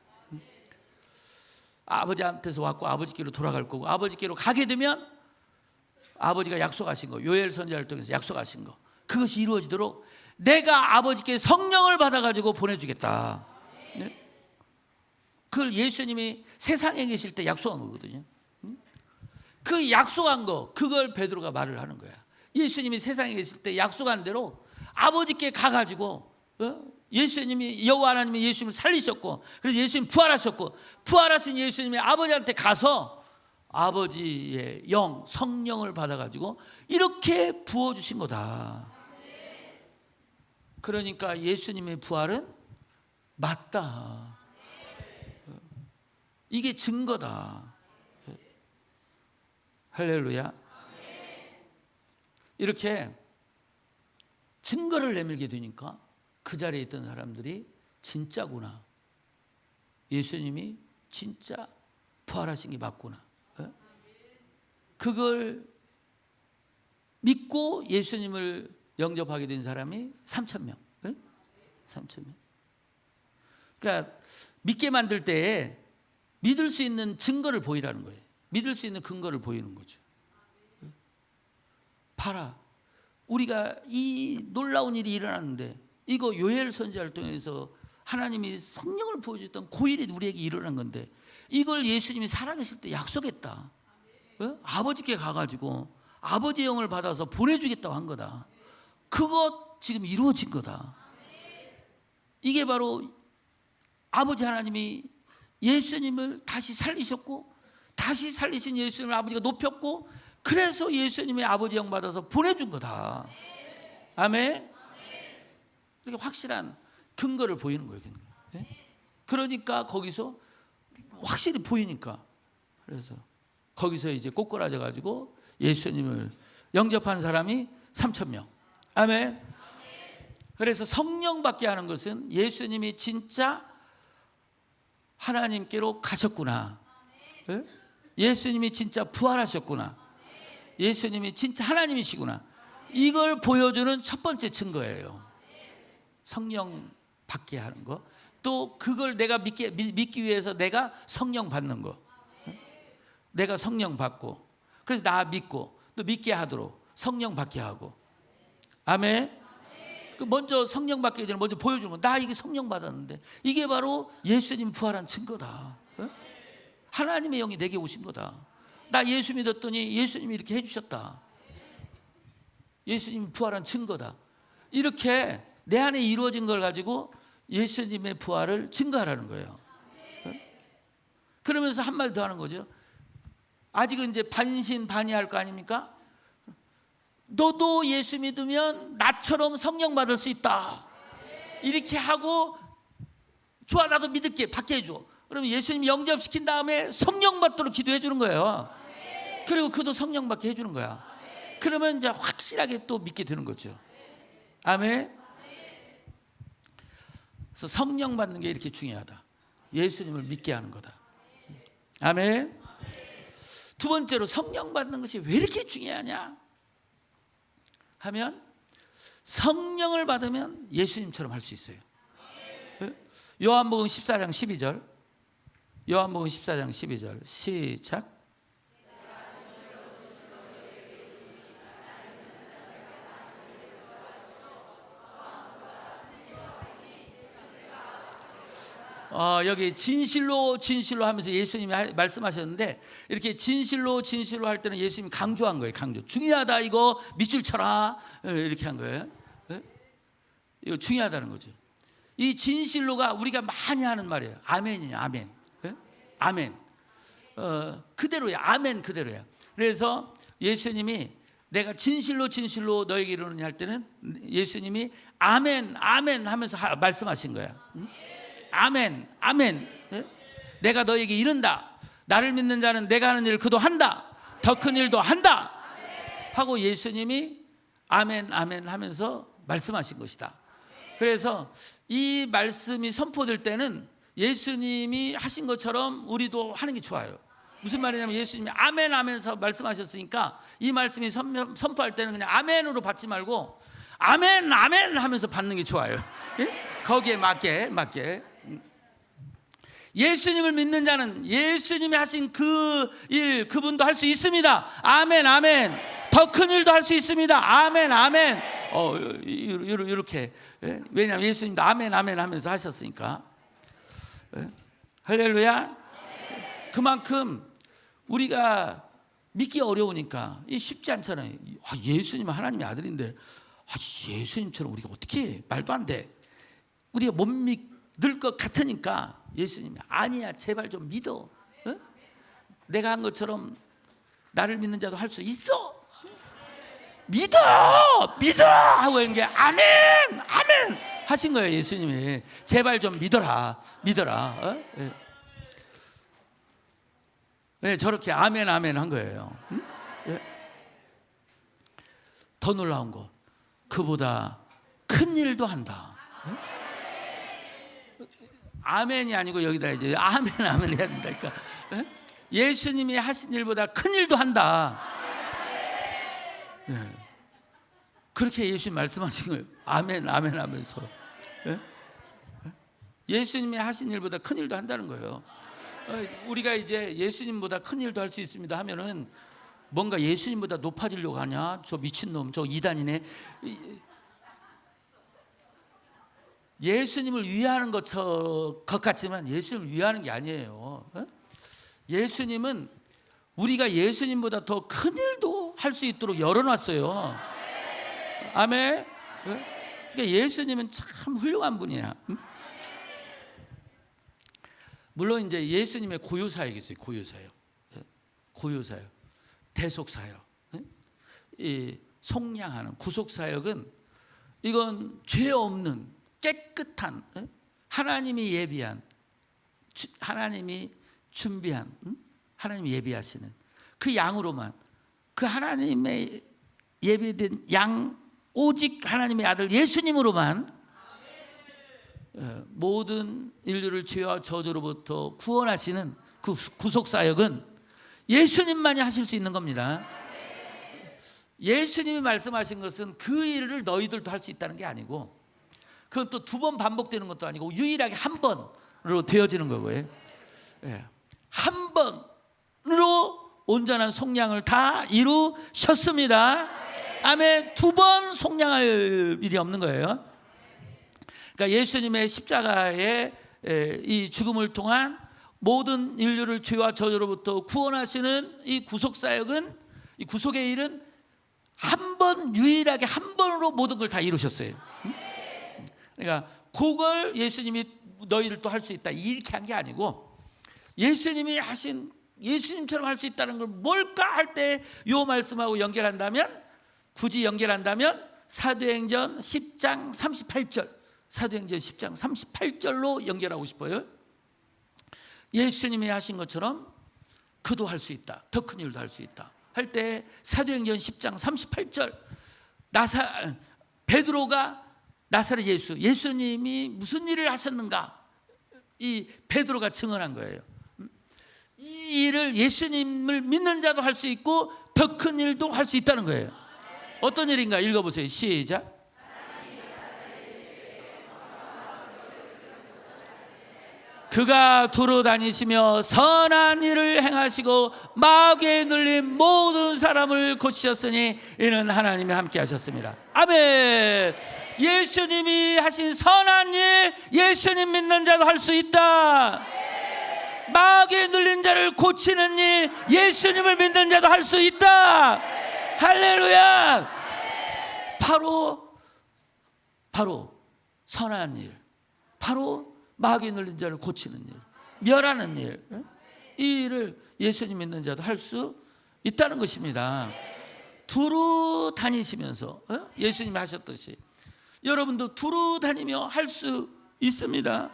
아버지한테서 왔고 아버지께로 돌아갈 거고, 아버지께로 가게 되면 아버지가 약속하신 거, 요엘 선지자를 통해서 약속하신 거, 그것이 이루어지도록 내가 아버지께 성령을 받아가지고 보내주겠다. 네? 그걸 예수님이 세상에 계실 때 약속한 거거든요. 그 약속한 거, 그걸 베드로가 말을 하는 거야. 예수님이 세상에 계실 때 약속한 대로 아버지께 가가지고, 예수님이, 여호와 하나님이 예수님을 살리셨고, 그래서 예수님 부활하셨고, 부활하신 예수님이 아버지한테 가서 아버지의 영, 성령을 받아가지고 이렇게 부어주신 거다. 그러니까 예수님의 부활은 맞다. 이게 증거다. 할렐루야. 이렇게 증거를 내밀게 되니까 그 자리에 있던 사람들이 진짜구나, 예수님이 진짜 부활하신 게 맞구나, 그걸 믿고 예수님을 영접하게 된 사람이 3,000명. 3,000명. 그러니까 믿게 만들 때 믿을 수 있는 증거를 보이라는 거예요. 믿을 수 있는 근거를 보이는 거죠. 봐라, 우리가 이 놀라운 일이 일어났는데, 이거 요엘 선지자를 통해서 하나님이 성령을 부어줬던 그 일이 우리에게 일어난 건데, 이걸 예수님이 살아계실 때 약속했다. 아버지께 가가지고 아버지의 영을 받아서 보내주겠다고 한 거다. 그것 지금 이루어진 거다. 이게 바로 아버지 하나님이 예수님을 다시 살리셨고, 다시 살리신 예수님을 아버지가 높였고, 그래서 예수님의 아버지 영 받아서 보내준 거다. 아멘. 이렇게 확실한 근거를 보이는 거예요. 그러니까 거기서 확실히 보이니까, 그래서 거기서 이제 꼬꾸라져 가지고 예수님을 영접한 사람이 3,000명. 아멘. 그래서 성령 받게 하는 것은 예수님이 진짜 하나님께로 가셨구나, 예수님이 진짜 부활하셨구나, 예수님이 진짜 하나님이시구나, 이걸 보여주는 첫 번째 증거예요. 성령 받게 하는 거. 또 그걸 내가 믿기 위해서 내가 성령 받는 거. 내가 성령 받고, 그래서 나 믿고 또 믿게 하도록 성령 받게 하고. 아멘. 그 먼저 성령 받기 전에 먼저 보여주는 거. 나 이게 성령 받았는데, 이게 바로 예수님 부활한 증거다. 하나님의 영이 내게 오신 거다. 나 예수 믿었더니 예수님이 이렇게 해주셨다. 예수님 부활한 증거다. 이렇게 내 안에 이루어진 걸 가지고 예수님의 부활을 증거하라는 거예요. 그러면서 한마디 더 하는 거죠. 아직은 이제 반신반의할 거 아닙니까? 너도 예수 믿으면 나처럼 성령 받을 수 있다. 이렇게 하고, 좋아, 나도 믿을게, 받게 해줘. 그러면 예수님 영접시킨 다음에 성령 받도록 기도해 주는 거예요. 그리고 그도 성령 받게 해주는 거야. 그러면 이제 확실하게 또 믿게 되는 거죠. 아멘. 그래서 성령 받는 게 이렇게 중요하다. 예수님을 믿게 하는 거다. 아멘. 두 번째로 성령 받는 것이 왜 이렇게 중요하냐 하면, 성령을 받으면 예수님처럼 할 수 있어요. 요한복음 14장 12절. 요한복음 14장 12절 시작. 여기 진실로 진실로 하면서 예수님이 말씀하셨는데, 이렇게 진실로 진실로 할 때는 예수님이 강조한 거예요. 강조. 중요하다, 이거 밑줄 쳐라, 이렇게 한 거예요. 이거 중요하다는 거죠. 이 진실로가 우리가 많이 하는 말이에요. 아멘이에요. 아멘. 아멘. 그대로야. 아멘 그대로야. 그래서 예수님이 내가 진실로 진실로 너에게 이르노니 할 때는 예수님이 아멘 아멘 하면서 말씀하신 거야. 아멘 아멘. 내가 너에게 이른다. 나를 믿는 자는 내가 하는 일을 그도 한다. 더 큰 일도 한다 하고 예수님이 아멘 아멘 하면서 말씀하신 것이다. 그래서 이 말씀이 선포될 때는 예수님이 하신 것처럼 우리도 하는 게 좋아요. 무슨 말이냐면 예수님이 아멘 하면서 말씀하셨으니까 이 말씀이 선포할 때는 그냥 아멘으로 받지 말고 아멘 아멘 하면서 받는 게 좋아요. 거기에 맞게 예수님을 믿는 자는 예수님이 하신 그 일 그분도 할 수 있습니다. 아멘 아멘. 더 큰 일도 할 수 있습니다. 아멘 아멘. 이렇게. 왜냐하면 예수님도 아멘 아멘 하면서 하셨으니까. 할렐루야. 그만큼 우리가 믿기 어려우니까 이 쉽지 않잖아요. 예수님은 하나님의 아들인데 예수님처럼 우리가 어떻게 말도 안 돼. 우리가 못 믿을 것 같으니까 예수님이 아니야 제발 좀 믿어. 내가 한 것처럼 나를 믿는 자도 할 수 있어. 믿어 하고 있는 게 아멘 아멘 하신 거예요. 예수님이 제발 좀 믿어라. 왜 저렇게 아멘 아멘 한 거예요. 더 놀라운 거 그보다 큰 일도 한다. 아멘이 아니고 여기다 이제 아멘 아멘 해야 된다니까. 예수님이 하신 일보다 큰 일도 한다. 그렇게 예수님 말씀하신 거예요. 아멘 아멘 하면서 예수님이 하신 일보다 큰 일도 한다는 거예요. 우리가 이제 예수님보다 큰 일도 할 수 있습니다 하면은 뭔가 예수님보다 높아지려고 하냐, 저 미친놈, 저 이단이네. 예수님을 위하는 것 같지만 예수님을 위하는 게 아니에요. 예수님은 우리가 예수님보다 더 큰 일도 할 수 있도록 열어놨어요. 아멘. 그러니까 예수님은 참 훌륭한 분이야. 물론 이제 예수님의 고유사역이 있어요. 고유사역, 대속사역, 이 속량하는 구속사역은 이건 죄 없는 깨끗한 하나님이 예비한, 하나님이 준비한, 하나님이 예비하시는 그 양으로만, 그 하나님의 예비된 양 오직 하나님의 아들 예수님으로만 모든 인류를 죄와 저주로부터 구원하시는 그 구속사역은 예수님만이 하실 수 있는 겁니다. 예수님이 말씀하신 것은 그 일을 너희들도 할 수 있다는 게 아니고, 그건 또 두 번 반복되는 것도 아니고 유일하게 한 번으로 되어지는 거고요. 한 번으로 온전한 속량을 다 이루셨습니다. 아멘. 두 번 속량할 일이 없는 거예요. 그러니까 예수님의 십자가의 이 죽음을 통한 모든 인류를 죄와 저주로부터 구원하시는 이 구속사역은, 이 구속의 일은 한 번, 유일하게 한 번으로 모든 걸 다 이루셨어요. 그러니까 그걸 예수님이 너희를 또 할 수 있다 이렇게 한 게 아니고, 예수님이 하신, 예수님처럼 할 수 있다는 걸 뭘까 할 때 요 말씀하고 연결한다면, 굳이 연결한다면 사도행전 10장 38절, 사도행전 10장 38절로 연결하고 싶어요. 예수님이 하신 것처럼 그도 할 수 있다, 더 큰 일도 할 수 있다 할 때 사도행전 10장 38절, 베드로가 나사렛 예수님이 무슨 일을 하셨는가, 이 베드로가 증언한 거예요. 이 일을 예수님을 믿는 자도 할 수 있고 더 큰 일도 할 수 있다는 거예요. 어떤 일인가 읽어보세요. 시작. 그가 두루 다니시며 선한 일을 행하시고 마귀에 눌린 모든 사람을 고치셨으니 이는 하나님이 함께 하셨습니다. 아멘. 예수님이 하신 선한 일, 예수님 믿는 자도 할 수 있다. 마귀에 눌린 자를 고치는 일, 예수님을 믿는 자도 할 수 있다. 할렐루야. 바로 선한 일, 바로 마귀에 눌린 자를 고치는 일, 멸하는 일, 이 일을 예수님 믿는 자도 할 수 있다는 것입니다. 두루 다니시면서 예수님이 하셨듯이 여러분도 두루 다니며 할 수 있습니다.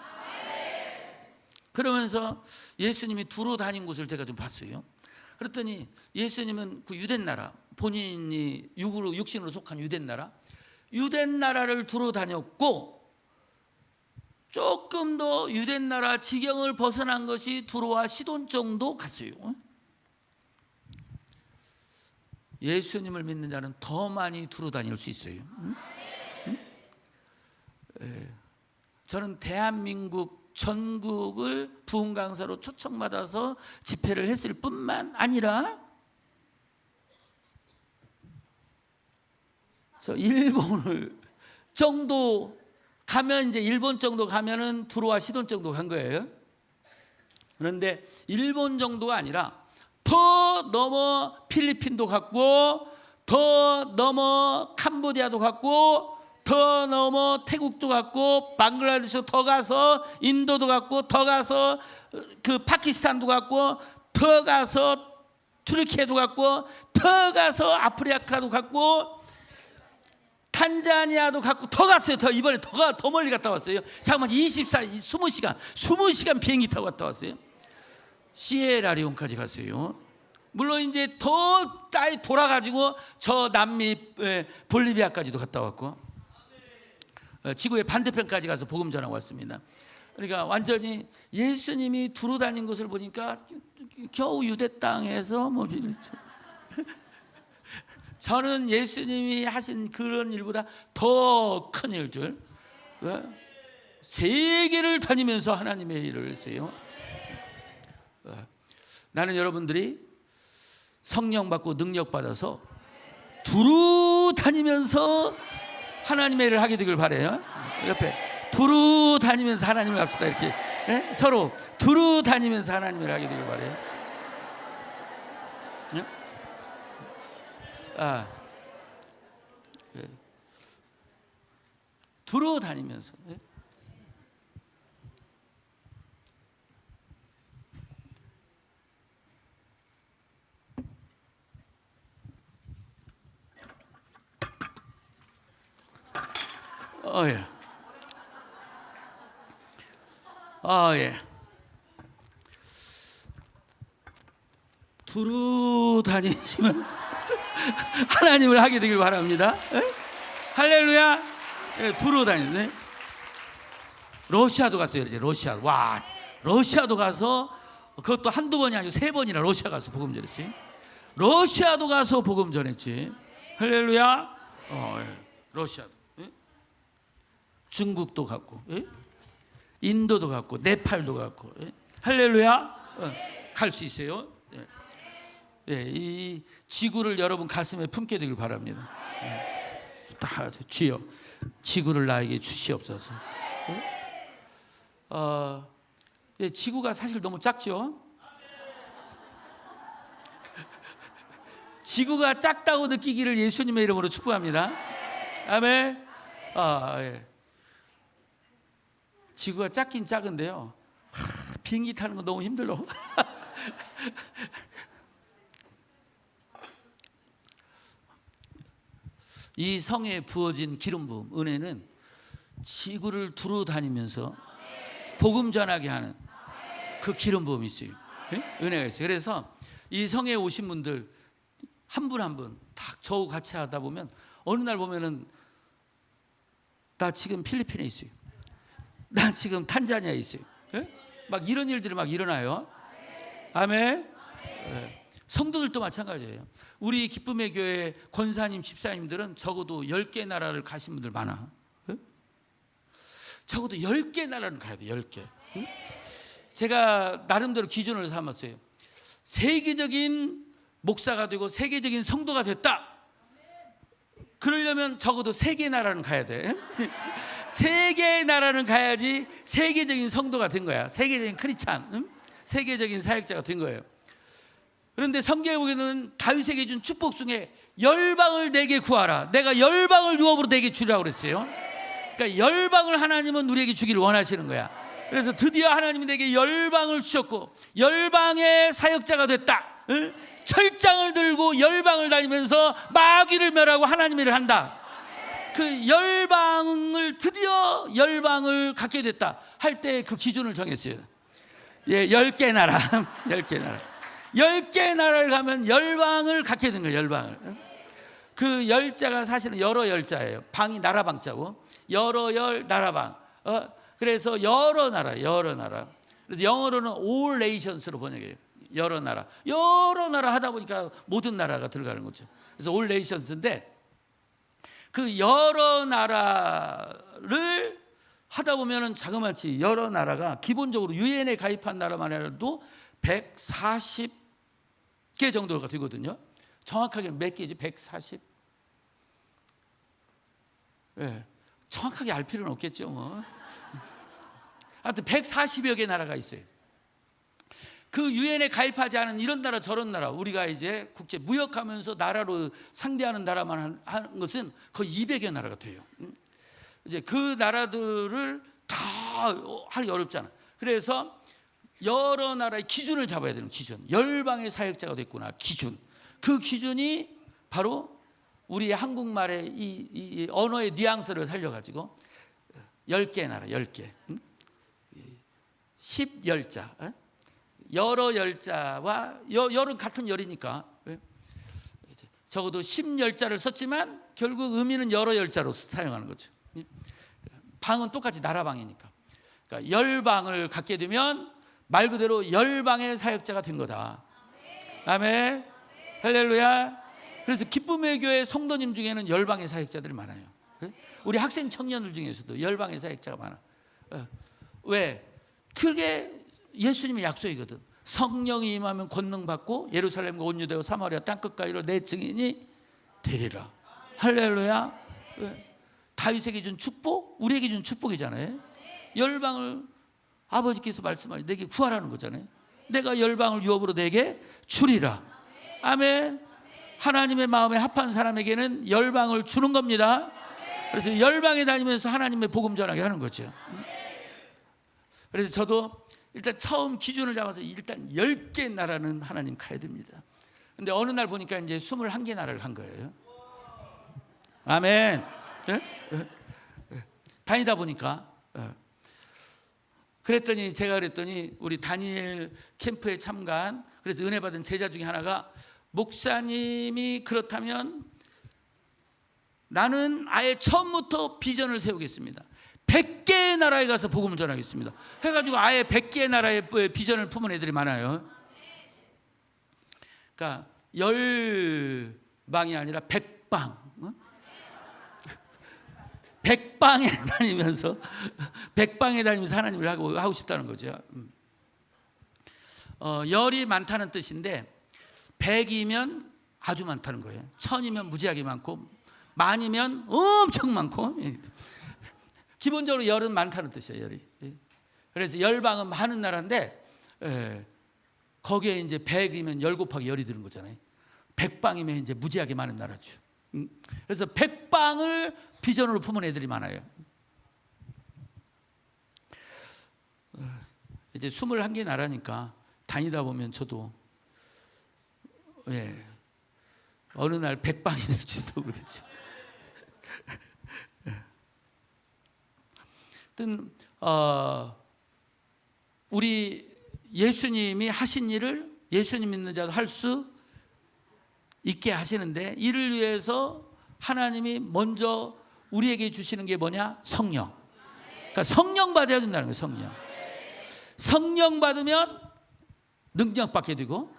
그러면서 예수님이 두루 다닌 곳을 제가 좀 봤어요. 그랬더니 예수님은 그 유대 나라, 본인이 육신으로 속한 유대 나라를 두루 다녔고, 조금 더 유대 나라 지경을 벗어난 것이 두로와 시돈 정도 갔어요. 예수님을 믿는 자는 더 많이 두루 다닐 수 있어요. 저는 대한민국 전국을 부흥 강사로 초청받아서 집회를 했을 뿐만 아니라 저 일본을 정도 가면, 이제 일본 정도 가면은 두로와 시돈 정도 간 거예요. 그런데 일본 정도가 아니라 더 넘어 필리핀도 갔고, 더 넘어 캄보디아도 갔고, 더 넘어 태국도 갔고, 방글라데시도 더 가서 인도도 갔고, 더 가서 그 파키스탄도 갔고, 더 가서 튀르키예도 갔고, 더 가서 아프리카도 갔고, 탄자니아도 갔고, 더 갔어요. 더 이번에 더 멀리 갔다 왔어요. 잠깐만 20시간 비행기 타고 갔다 왔어요. 시에라리온까지 갔어요. 물론 이제 더 돌아가지고 저 남미 볼리비아까지도 갔다 왔고, 지구의 반대편까지 가서 복음 전하고 왔습니다. 그러니까 완전히 예수님이 두루 다닌 것을 보니까 겨우 유대 땅에서 뭐 저는 예수님이 하신 그런 일보다 더 큰 일들, 세계를 다니면서 하나님의 일을 했어요. 나는 여러분들이 성령 받고 능력 받아서 두루 다니면서 하나님의 일을 하게 되길 바라요. 옆에 두루 다니면서 하나님을 합시다. 이렇게 서로 두루 다니면서 하나님의 일을 하게 되길 바라요. 두루 다니면서. 예. 예. 두루 다니시면서 하나님을 하게 되길 바랍니다. 할렐루야. 두루 다니네. 러시아도 갔어요. 이제 러시아도 가서, 그것도 한두 번이 아니고 3번이나 러시아 가서 복음 전했어요. 러시아도 가서 복음 전했지. 할렐루야. 러시아도. 중국도 갔고, 인도도 갔고, 네팔도 갔고, 할렐루야. 갈 수 있어요. 이 지구를 여러분 가슴에 품게 되길 바랍니다. 주여, 지구를 나에게 주시옵소서. 지구가 사실 너무 작죠. 지구가 작다고 느끼기를 예수님의 이름으로 축복합니다. 아멘. 지구가 작긴 작은데요, 비행기 타는 거 너무 힘들어. 이 성에 부어진 기름 부음, 은혜는 지구를 두루 다니면서 복음 전하게 하는 그 기름 부음이 있어요. 은혜가 있어요. 그래서 이 성에 오신 분들 한 분 한 분 다 저하고 같이 하다 보면 어느 날 보면은 나 지금 필리핀에 있어요. 나 지금 탄자니아에 있어요. 막 이런 일들이 막 일어나요. 아멘. 성도들도 마찬가지예요. 우리 기쁨의 교회 권사님, 집사님들은 적어도 10개 나라를 가신 분들 많아. 적어도 10개 나라를 가야 돼. 10개. 제가 나름대로 기준을 삼았어요. 세계적인 목사가 되고 세계적인 성도가 됐다. 그러려면 적어도 3개의 나라는 가야 돼. 3개의 나라는 가야지 세계적인 성도가 된 거야. 세계적인 크리스찬, 세계적인 사역자가 된 거예요. 그런데 성경에 보기에는 다윗에게 준 축복 중에 열방을 내게 구하라, 내가 열방을 유업으로 내게 주라고 그랬어요. 그러니까 열방을 하나님은 우리에게 주기를 원하시는 거야. 그래서 드디어 하나님이 내게 열방을 주셨고 열방의 사역자가 됐다. 철장을 들고 열방을 다니면서 마귀를 멸하고 하나님의 일을 한다. 그 열방을 드디어 열방을 갖게 됐다 할 때 그 기준을 정했어요. 10개 나라 10개 나라 10개 나라를 가면 열방을 갖게 된 거예요. 열방을. 그 열자가 사실은 여러 열자예요. 방이 나라 방자고 여러 열 나라방. 그래서 여러 나라. 그래서 영어로는 all nations로 번역해요. 여러 나라 하다 보니까 모든 나라가 들어가는 거죠. 그래서 all nations인데 그 여러 나라를 하다 보면은 자그마치 여러 나라가 기본적으로 유엔에 가입한 나라만 해도 140개 정도가 되거든요. 정확하게 몇 개지? 140. 네. 정확하게 알 필요는 없겠죠, 뭐. 하여튼 140여 개 나라가 있어요. 그 유엔에 가입하지 않은 이런 나라 저런 나라, 우리가 이제 국제 무역하면서 나라로 상대하는 나라만 하는 것은 거의 200여 나라가 돼요. 이제 그 나라들을 다 하기 어렵잖아. 그래서 여러 나라의 기준을 잡아야 되는 기준, 열방의 사역자가 됐구나 기준. 그 기준이 바로 우리의 한국말의 이 언어의 뉘앙스를 살려가지고 10개 나라, 10개, 10열자, 여러 열자와 열은 같은 열이니까 적어도 10열자를 썼지만 결국 의미는 여러 열자로 사용하는 거죠. 방은 똑같이 나라방이니까. 그러니까 열방을 갖게 되면 말 그대로 열방의 사역자가 된 거다. 아멘. 할렐루야. 그래서 기쁨의 교회 성도님 중에는 열방의 사역자들이 많아요. 우리 학생 청년들 중에서도 열방의 사역자가 많아. 왜? 그게 예수님의 약속이거든. 성령이 임하면 권능 받고 예루살렘과 온 유대와 사마리아 땅끝까지로 내 증인이 되리라. 할렐루야. 다윗에게 준 축복, 우리에게 준 축복이잖아요. 열방을 아버지께서 말씀하시 내게 구하라는 거잖아요. 내가 열방을 유업으로 내게 주리라. 아멘. 하나님의 마음에 합한 사람에게는 열방을 주는 겁니다. 그래서 열방에 다니면서 하나님의 복음 전하게 하는 거죠. 그래서 저도 일단 처음 기준을 잡아서 일단 10개 나라는 하나님 가야 됩니다. 근데 어느 날 보니까 이제 21개 나라를 한 거예요. 아멘. 다니다 보니까 제가 그랬더니 우리 다니엘 캠프에 참가한 그래서 은혜 받은 제자 중에 하나가 목사님이 그렇다면 나는 아예 처음부터 비전을 세우겠습니다. 100개의 나라에 가서 복음을 전하겠습니다. 해가지고 아예 100개의 나라의 비전을 품은 애들이 많아요. 그러니까 10방이 아니라 100방. 100방에 다니면서 100방에 다니면서 하나님을 하고 싶다는 거죠. 열이 많다는 뜻인데 100이면 아주 많다는 거예요. 1000이면 무지하게 많고 만이면 엄청 많고 기본적으로 열은 많다는 뜻이에요. 열이. 그래서 열방은 많은 나라인데 거기에 이제 100이면 열 곱하기 열이 드는 거잖아요. 100방이면 이제 무지하게 많은 나라죠. 그래서 100방을 비전으로 품은 애들이 많아요. 이제 21개 나라니까 다니다 보면 저도 어느 날 100방이 될지도 모르지. 하여튼 우리 예수님이 하신 일을 예수님 믿는 자도 할 수 있게 하시는데 이를 위해서 하나님이 먼저 우리에게 주시는 게 뭐냐? 성령. 그러니까 성령 받아야 된다는 거예요. 성령. 성령 받으면 능력 받게 되고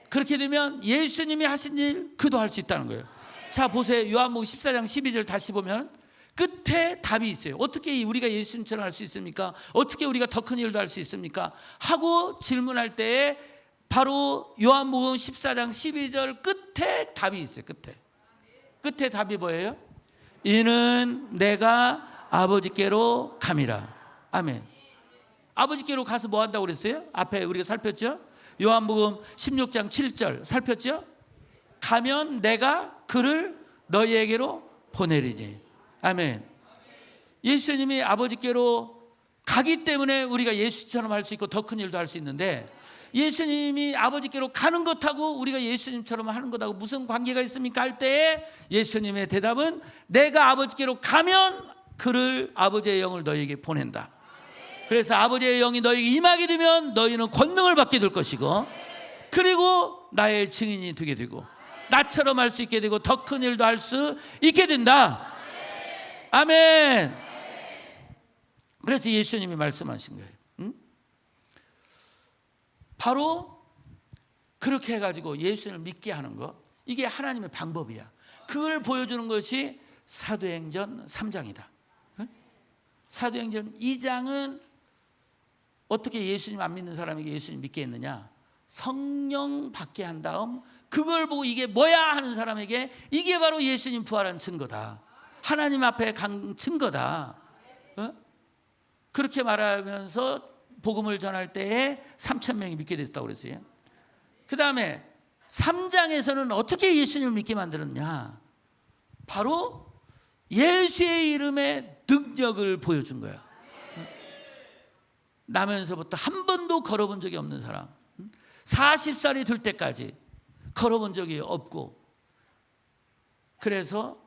그렇게 되면 예수님이 하신 일 그도 할 수 있다는 거예요. 자 보세요. 요한복음 14장 12절 다시 보면 끝에 답이 있어요. 어떻게 우리가 예수님처럼 할 수 있습니까? 어떻게 우리가 더 큰 일도 할 수 있습니까? 하고 질문할 때에 바로 요한복음 14장 12절 끝에 답이 있어요. 끝에 답이 뭐예요? 이는 내가 아버지께로 감이라. 아멘. 아버지께로 가서 뭐 한다고 그랬어요? 앞에 우리가 살폈죠? 요한복음 16장 7절 살폈죠? 가면 내가 그를 너희에게로 보내리니. 아멘. 예수님이 아버지께로 가기 때문에 우리가 예수처럼 할 수 있고 더 큰 일도 할 수 있는데, 예수님이 아버지께로 가는 것하고 우리가 예수님처럼 하는 것하고 무슨 관계가 있습니까? 할 때에 예수님의 대답은 내가 아버지께로 가면 그를 아버지의 영을 너희에게 보낸다. 그래서 아버지의 영이 너희에게 임하게 되면 너희는 권능을 받게 될 것이고, 그리고 나의 증인이 되게 되고 나처럼 할 수 있게 되고 더 큰 일도 할 수 있게 된다. 아멘. 그래서 예수님이 말씀하신 거예요. 바로 그렇게 해가지고 예수님을 믿게 하는 거, 이게 하나님의 방법이야. 그걸 보여주는 것이 사도행전 3장이다. 사도행전 2장은 어떻게 예수님 안 믿는 사람에게 예수님 믿게 했느냐? 성령 받게 한 다음 그걸 보고 이게 뭐야 하는 사람에게 이게 바로 예수님 부활한 증거다. 하나님 앞에 간 증거다. 그렇게 말하면서 복음을 전할 때에 3,000명이 믿게 됐다고 그랬어요. 그 다음에 3장에서는 어떻게 예수님을 믿게 만들었냐? 바로 예수의 이름의 능력을 보여준 거야. 나면서부터 한 번도 걸어본 적이 없는 사람, 40살이 될 때까지 걸어본 적이 없고, 그래서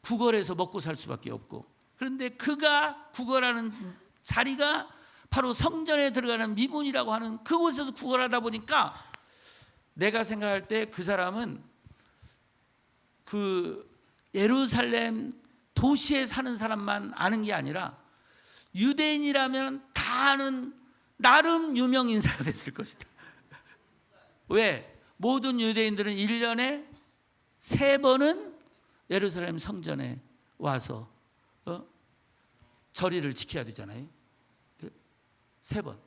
구걸해서 먹고 살 수밖에 없고, 그런데 그가 구걸하는 자리가 바로 성전에 들어가는 미문이라고 하는 그곳에서 구걸하다 보니까, 내가 생각할 때 그 사람은 그 예루살렘 도시에 사는 사람만 아는 게 아니라 유대인이라면 다 아는 나름 유명 인사가 됐을 것이다. 왜? 모든 유대인들은 1년에 3번은 예루살렘 성전에 와서 절의를 지켜야 되잖아요. 3번.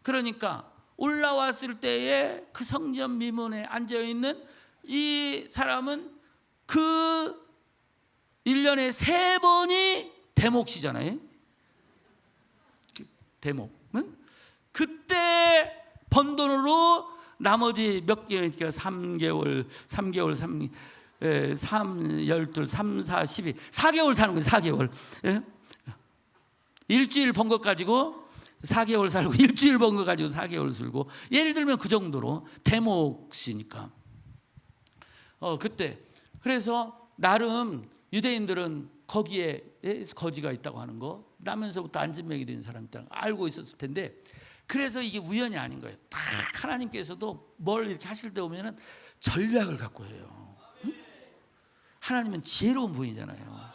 그러니까 올라왔을 때에 그 성전 미문에 앉아있는 이 사람은 그 1년에 3번이 대목시잖아요. 대목. 그때 번 돈으로 나머지 몇 개월, 그러니까 3개월, 12, 3, 4, 12, 4개월 사는 거예요. 4개월. 일주일 번 것 가지고 4개월 살고, 일주일 번 거 가지고 4개월 살고, 예를 들면 그 정도로 대목이니까. 그때 그래서 나름 유대인들은 거기에 거지가 있다고 하는 거, 나면서부터 안진병이 된 사람이 있다는 거 알고 있었을 텐데, 그래서 이게 우연이 아닌 거예요. 딱 하나님께서도 뭘 이렇게 하실 때 보면은 전략을 갖고 해요. 하나님은 지혜로운 분이잖아요.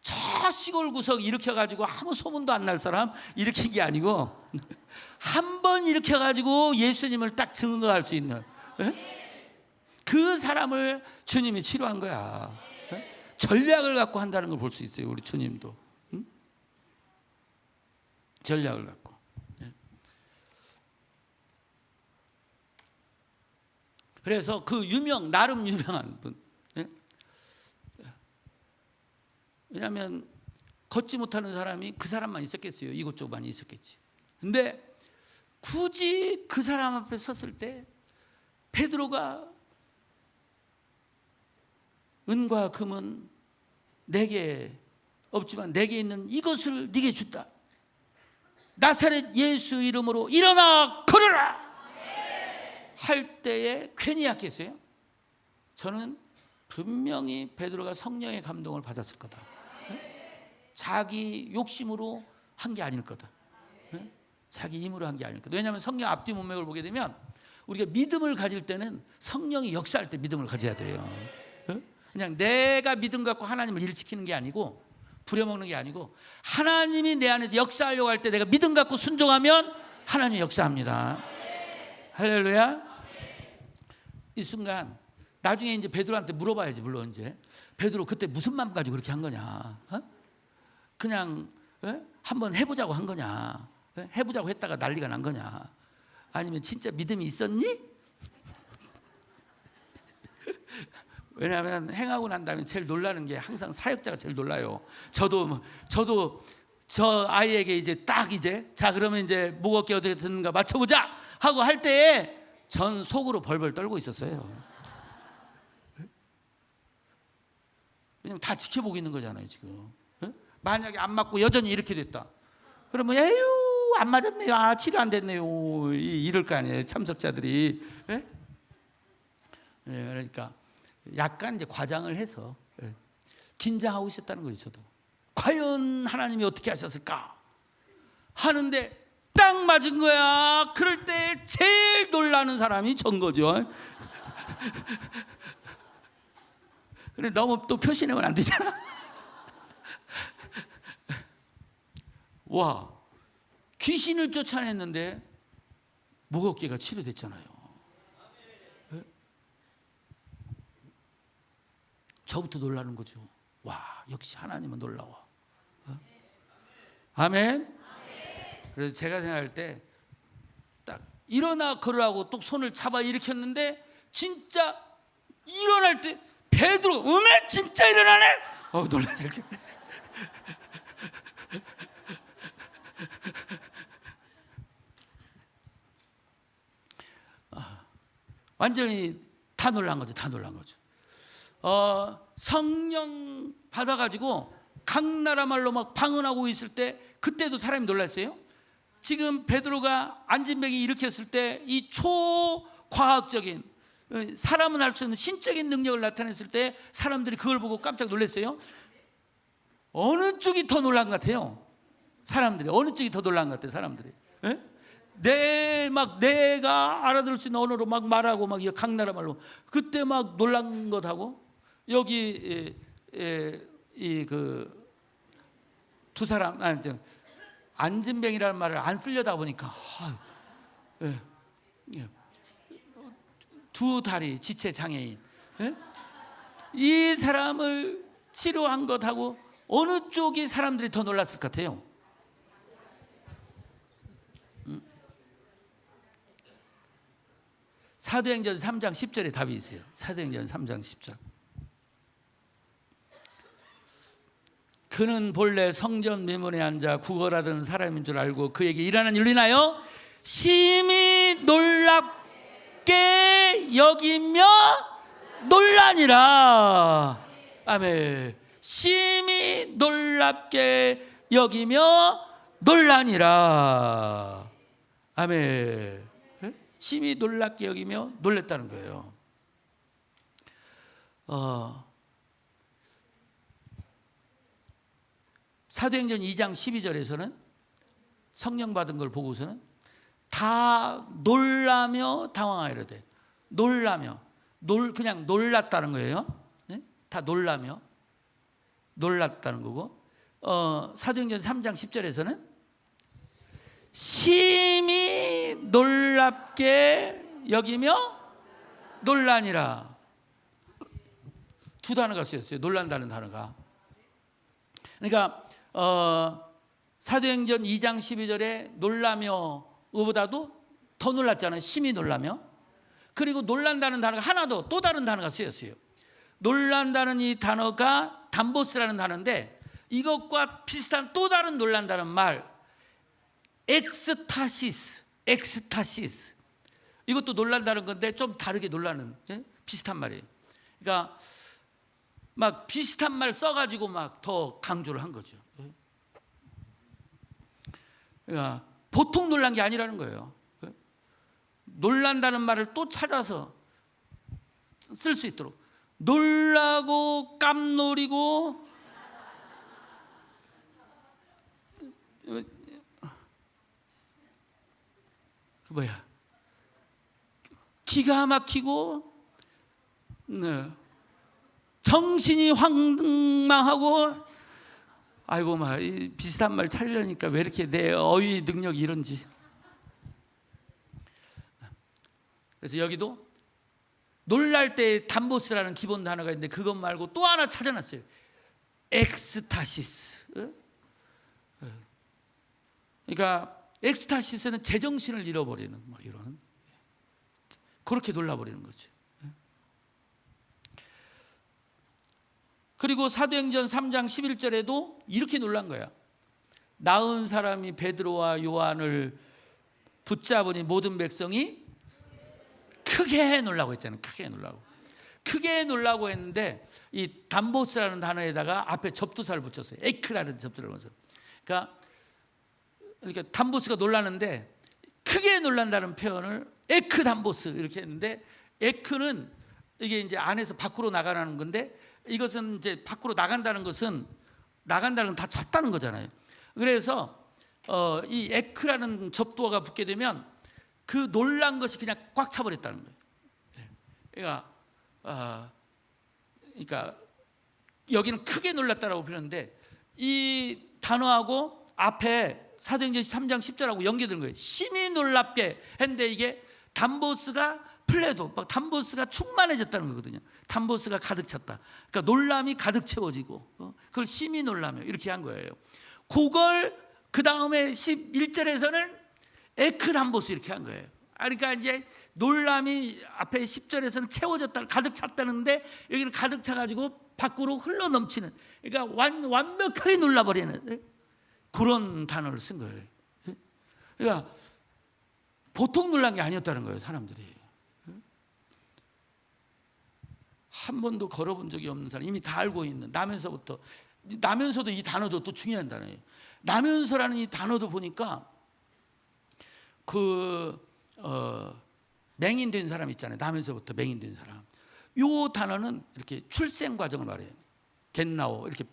저 시골 구석 일으켜가지고 아무 소문도 안 날 사람 일으킨 게 아니고, 한 번 일으켜가지고 예수님을 딱 증거할 수 있는 그 사람을 주님이 치료한 거야. 전략을 갖고 한다는 걸 볼 수 있어요. 우리 주님도 전략을 갖고. 그래서 그 나름 유명한 분, 왜냐하면 걷지 못하는 사람이 그 사람만 있었겠어요. 이곳저곳 많이 있었겠지. 근데 굳이 그 사람 앞에 섰을 때 베드로가 은과 금은 내게 없지만 내게 있는 이것을 네게 주다. 나사렛 예수 이름으로 일어나 걸어라 할 때에 괜히 약했어요. 저는 분명히 베드로가 성령의 감동을 받았을 거다. 자기 욕심으로 한 게 아닐 거다. 자기 힘으로 한 게 아닐 거다. 왜냐하면 성령 앞뒤 문맥을 보게 되면 우리가 믿음을 가질 때는 성령이 역사할 때 믿음을 가져야 돼요. 그냥 내가 믿음 갖고 하나님을 일시키는 게 아니고, 부려먹는 게 아니고, 하나님이 내 안에서 역사하려고 할 때 내가 믿음 갖고 순종하면 하나님이 역사합니다. 할렐루야. 이 순간 나중에 이제 베드로한테 물어봐야지. 물론 이제 베드로 그때 무슨 마음 가지고 그렇게 한 거냐? 그냥 한번 해보자고 한 거냐? 해보자고 했다가 난리가 난 거냐? 아니면 진짜 믿음이 있었니? 왜냐하면 행하고 난 다음에 제일 놀라는 게 항상 사역자가 제일 놀라요. 저도 저 아이에게 이제 딱 이제 자 그러면 이제 목 어깨 어떻게 듣는가 맞춰보자 하고 할 때에 전 속으로 벌벌 떨고 있었어요. 왜냐면 다 지켜보고 있는 거잖아요 지금. 만약에 안 맞고 여전히 이렇게 됐다. 그러면 에휴 안 맞았네요. 아 치료 안 됐네요. 이럴 거 아니에요 참석자들이. 예? 예, 그러니까 약간 이제 과장을 해서 긴장하고 있었다는 거죠. 저도 과연 하나님이 어떻게 하셨을까 하는데 딱 맞은 거야. 그럴 때 제일 놀라는 사람이 전 거죠. 그래 너무 또 표시내면 안 되잖아. 와 귀신을 쫓아냈는데 목 어깨가 치료됐잖아요. 저부터 놀라는 거죠. 와 역시 하나님은 놀라워. 아멘. 그래서 제가 생각할 때 딱 일어나 걸으라고 또 손을 잡아 일으켰는데 진짜 일어날 때 베드로 어메 진짜 일어나네. 놀라서 완전히 다 놀란 거죠. 다 놀란 거죠. 성령 받아가지고 각 나라 말로 막 방언하고 있을 때 그때도 사람이 놀랐어요. 지금 베드로가 안진뱅이 일으켰을 때 이 초과학적인 사람은 할 수 없는 신적인 능력을 나타냈을 때 사람들이 그걸 보고 깜짝 놀랐어요. 어느 쪽이 더 놀란 것 같아요? 사람들이 어느 쪽이 더 놀란 것 같아요? 사람들이 내가 알아들을 수 있는 언어로 막 말하고 막 각 나라 말로 그때 막 놀란 것하고 여기 이 그 두 사람 안진뱅이라는 말을 안 쓰려다 보니까 두 다리 지체 장애인 이 사람을 치료한 것하고 어느 쪽이 사람들이 더 놀랐을 것 같아요? 사도행전 3장 10절에 답이 있어요. 사도행전 3장 10절. 그는 본래 성전 미문에 앉아 구걸하던 사람인 줄 알고 그에게 일어난 일로 인하여 심히 놀랍게 여기며 놀라니라. 아멘. 심히 놀랍게 여기며 놀라니라. 아멘. 심히 놀랍게 여기며 놀랬다는 거예요. 사도행전 2장 12절에서는 성령 받은 걸 보고서는 다 놀라며 당황하이르되 놀라며 그냥 놀랐다는 거예요. 다 놀라며 놀랐다는 거고 사도행전 3장 10절에서는 심히 놀랍게 여기며 놀라니라. 두 단어가 쓰였어요. 놀란다는 단어가. 그러니까 사도행전 2장 12절에 놀라며 보다도 더 놀랐잖아요. 심히 놀라며. 그리고 놀란다는 단어가 하나 더 또 다른 단어가 쓰였어요. 놀란다는 이 단어가 담보스라는 단어인데 이것과 비슷한 또 다른 놀란다는 말 엑스타시스 이것도 놀란다는 건데 좀 다르게 놀라는 비슷한 말이에요. 그러니까 막 비슷한 말 써가지고 막 더 강조를 한 거죠. 그러니까 보통 놀란 게 아니라는 거예요. 놀란다는 말을 또 찾아서 쓸 수 있도록 놀라고 깜놀이고 그 뭐야 기가 막히고 정신이 황망하고 아이고 막 비슷한 말 찾으려니까 왜 이렇게 내 어휘 능력이 이런지. 그래서 여기도 놀랄 때 담보스라는 기본 단어가 있는데 그것 말고 또 하나 찾아놨어요. 엑스타시스. 그러니까 엑스타시스는 제정신을 잃어버리는 뭐 이런 그렇게 놀라버리는 거죠. 그리고 사도행전 3장 11절에도 이렇게 놀란 거야. 나은 사람이 베드로와 요한을 붙잡으니 모든 백성이 크게 놀라고 했잖아요. 크게 놀라고. 크게 놀라고 했는데 이 담보스라는 단어에다가 앞에 접두사를 붙였어요. 에크라는 접두사를 붙였어요. 그러니까 담보스가 놀라는데 크게 놀란다는 표현을 에크 담보스 이렇게 했는데, 에크는 이게 이제 안에서 밖으로 나가라는 건데, 이것은 이제 밖으로 나간다는 것은 나간다는 건 다 찼다는 거잖아요. 그래서 이 에크라는 접두어가 붙게 되면 그 놀란 것이 그냥 꽉 차버렸다는 거예요. 그러니까 여기는 크게 놀랐다라고 표현하는데 이 단어하고 앞에 사도행전 3장 10절하고 연계되는 거예요. 심히 놀랍게 했는데 이게 담보스가 플레도 막 담보스가 충만해졌다는 거거든요. 담보스가 가득 찼다. 그러니까 놀람이 가득 채워지고 그걸 심히 놀라며 이렇게 한 거예요. 그걸 그 다음에 11절에서는 에크 담보스 이렇게 한 거예요. 그러니까 이제 놀람이 앞에 10절에서는 채워졌다, 가득 찼다는데 여기는 가득 차가지고 밖으로 흘러 넘치는, 그러니까 완벽하게 놀라버리는 그런 단어를 쓴 거예요. 그러니까 보통 놀란 게 아니었다는 거예요. 사람들이 한 번도 걸어본 적이 없는 사람, 이미 다 알고 있는, 나면서도 이 단어도 또 중요한 단어예요. 나면서라는 이 단어도 보니까 맹인된 사람 있잖아요. 나면서부터 맹인된 사람. 요 단어는 이렇게 출생 과정을 말해요. 겟나오, 이렇게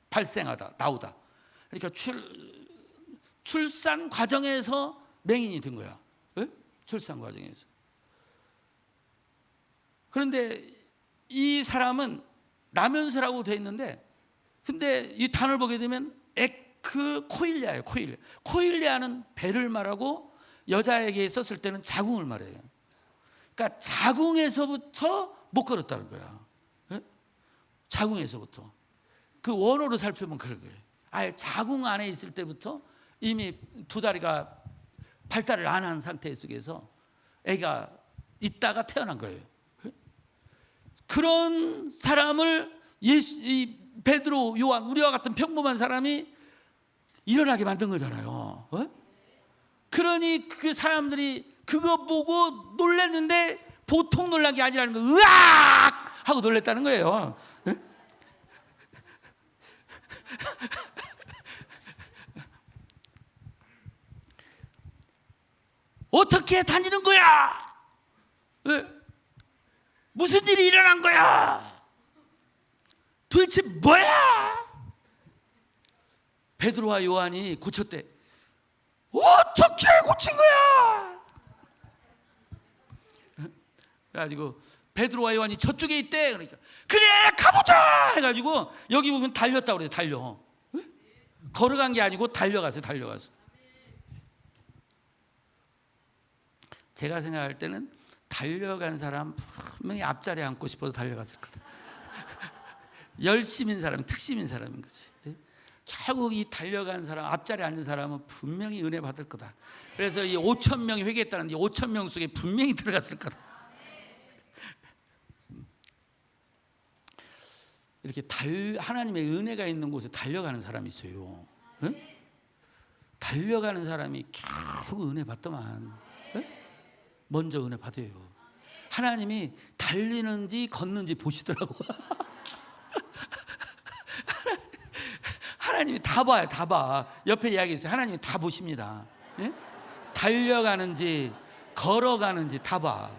발생하다, 나오다. 그러니까 출산 과정에서 맹인이 된 거야. 네? 출산 과정에서. 그런데 이 사람은 나면서라고 돼 있는데, 근데 이 단어를 보게 되면 에크 코일리아예요. 코일리아는 배를 말하고 여자에게 썼을 때는 자궁을 말해요. 그러니까 자궁에서부터 못 걸었다는 거야. 네? 자궁에서부터. 그 원어로 살펴보면 그런 거예요. 아예 자궁 안에 있을 때부터 이미 두 다리가 발달을 안 한 상태 속에서 애가 있다가 태어난 거예요. 그런 사람을 이 베드로, 요한, 우리와 같은 평범한 사람이 일어나게 만든 거잖아요. 그러니 그 사람들이 그거 보고 놀랐는데 보통 놀란 게 아니라는 거, 으악! 하고 놀랐다는 거예요. 어떻게 다니는 거야? 무슨 일이 일어난 거야? 도대체 뭐야? 베드로와 요한이 고쳤대. 어떻게 고친 거야? 그래가지고 베드로와 요한이 저쪽에 있대. 그러니까 그래 가보자 해가지고 여기 보면 달렸다고 그래요. 달려. 걸어간 게 아니고 달려가서. 제가 생각할 때는 달려간 사람 분명히 앞자리에 앉고 싶어서 달려갔을 거다. 열심인 사람, 특심인 사람인 거지. 결국 이 달려간 사람, 앞자리에 앉은 사람은 분명히 은혜 받을 거다. 그래서 이 5천 명이 회개했다는 이 5천 명 속에 분명히 들어갔을 거다. 이렇게 하나님의 은혜가 있는 곳에 달려가는 사람이 있어요. 달려가는 사람이 결국 은혜 받더만. 먼저 은혜 받아요. 하나님이 달리는지 걷는지 보시더라고. 하나님이 다 봐요. 다 봐. 옆에 이야기 있어요. 하나님이 다 보십니다. 네? 달려가는지 걸어가는지 다 봐.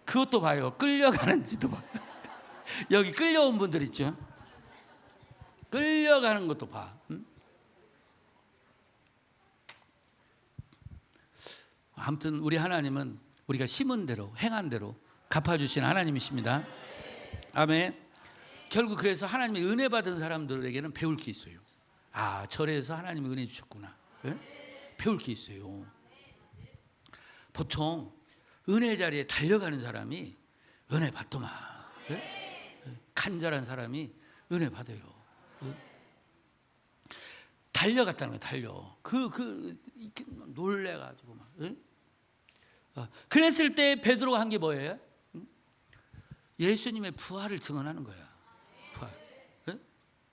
그것도 봐요. 끌려가는지도 봐. 여기 끌려온 분들 있죠. 끌려가는 것도 봐. 아무튼 우리 하나님은 우리가 심은 대로 행한 대로 갚아주시는 하나님이십니다. 아멘. 결국 그래서 하나님의 은혜 받은 사람들에게는 배울 게 있어요. 아, 절에서 하나님이 은혜 주셨구나. 네? 배울 게 있어요. 보통 은혜 자리에 달려가는 사람이 은혜 받더만. 네? 간절한 사람이 은혜 받아요. 네? 달려갔다는 거예요. 달려. 놀래가지고 막. 네? 그랬을 때 베드로가 한 게 뭐예요? 예수님의 부활을 증언하는 거야. 부활. 네?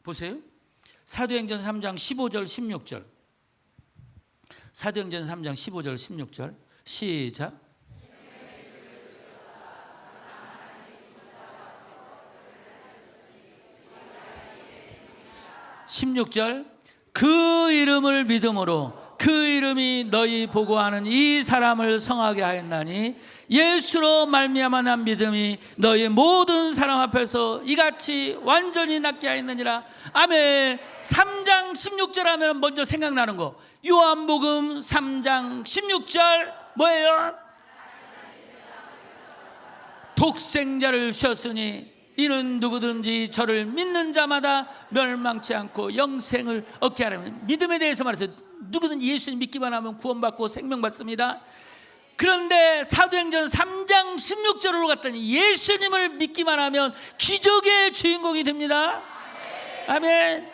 보세요. 사도행전 3장 15절 16절. 사도행전 3장 15절 16절. 시작. 16절. 그 이름을 믿음으로 그 이름이 너희 보고하는 이 사람을 성하게 하였나니 예수로 말미암아 난 믿음이 너희 모든 사람 앞에서 이같이 완전히 낫게 하였느니라. 아멘. 3장 16절 하면 먼저 생각나는 거, 요한복음 3장 16절 뭐예요? 독생자를 주셨으니 이는 누구든지 저를 믿는 자마다 멸망치 않고 영생을 얻게 하려면, 믿음에 대해서 말해서 누구든지 예수님 믿기만 하면 구원받고 생명받습니다. 그런데 사도행전 3장 16절로 갔더니 예수님을 믿기만 하면 기적의 주인공이 됩니다. 아멘.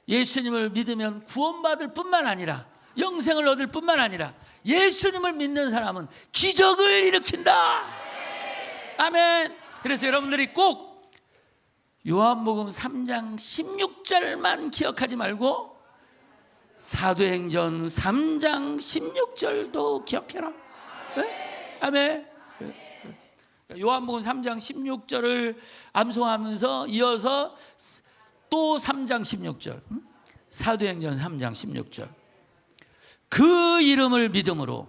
예수님을 믿으면 구원받을 뿐만 아니라 영생을 얻을 뿐만 아니라 예수님을 믿는 사람은 기적을 일으킨다. 아멘. 그래서 여러분들이 꼭 요한복음 3장 16절만 기억하지 말고 사도행전 3장 16절도 기억해라. 네? 아멘. 요한복음 3장 16절을 암송하면서 이어서 또 3장 16절, 사도행전 3장 16절. 그 이름을 믿음으로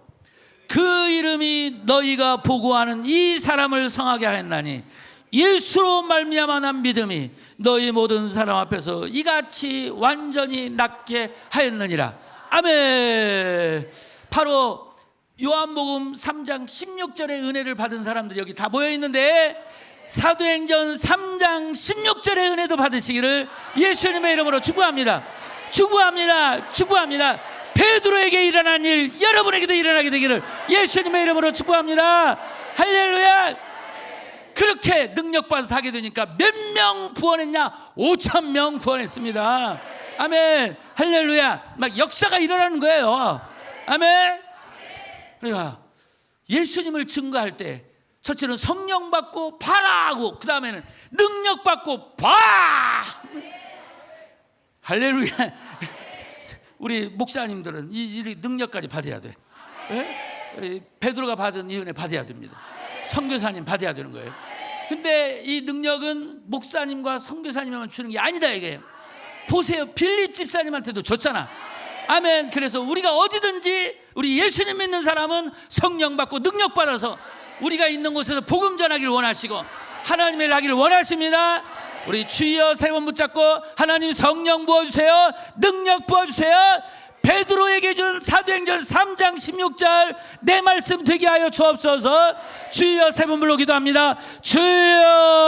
그 이름이 너희가 보고하는 이 사람을 성하게 하였나니 예수로 말미암아 난 믿음이 너희 모든 사람 앞에서 이같이 완전히 낫게 하였느니라. 아멘. 바로 요한복음 3장 16절의 은혜를 받은 사람들이 여기 다 모여 있는데 사도행전 3장 16절의 은혜도 받으시기를 예수님의 이름으로 축복합니다. 축복합니다. 축복합니다. 베드로에게 일어난 일 여러분에게도 일어나게 되기를 예수님의 이름으로 축복합니다. 할렐루야. 그렇게 능력받아서 하게 되니까 몇 명 구원했냐? 5,000명 구원했습니다. 아멘. 할렐루야. 막 역사가 일어나는 거예요. 아멘. 그러니까 예수님을 증거할 때 첫째는 성령 받고 봐라 하고 그 다음에는 능력 받고 봐. 할렐루야. 우리 목사님들은 이 능력까지 받아야 돼. 네? 베드로가 받은 이 은혜 받아야 됩니다. 선교사님 받아야 되는 거예요. 근데 이 능력은 목사님과 선교사님만 주는 게 아니다 이게. 보세요. 빌립 집사님한테도 줬잖아. 아멘. 그래서 우리가 어디든지 우리 예수님 믿는 사람은 성령 받고 능력 받아서 우리가 있는 곳에서 복음 전하기를 원하시고 하나님의 나기를 원하십니다. 우리 주여 세 번 붙잡고 하나님 성령 부어주세요. 능력 부어주세요. 베드로에게 준 사도행전 3장 16절 내 말씀 되게 하여 주옵소서. 주여 세 번 불러 기도합니다. 주여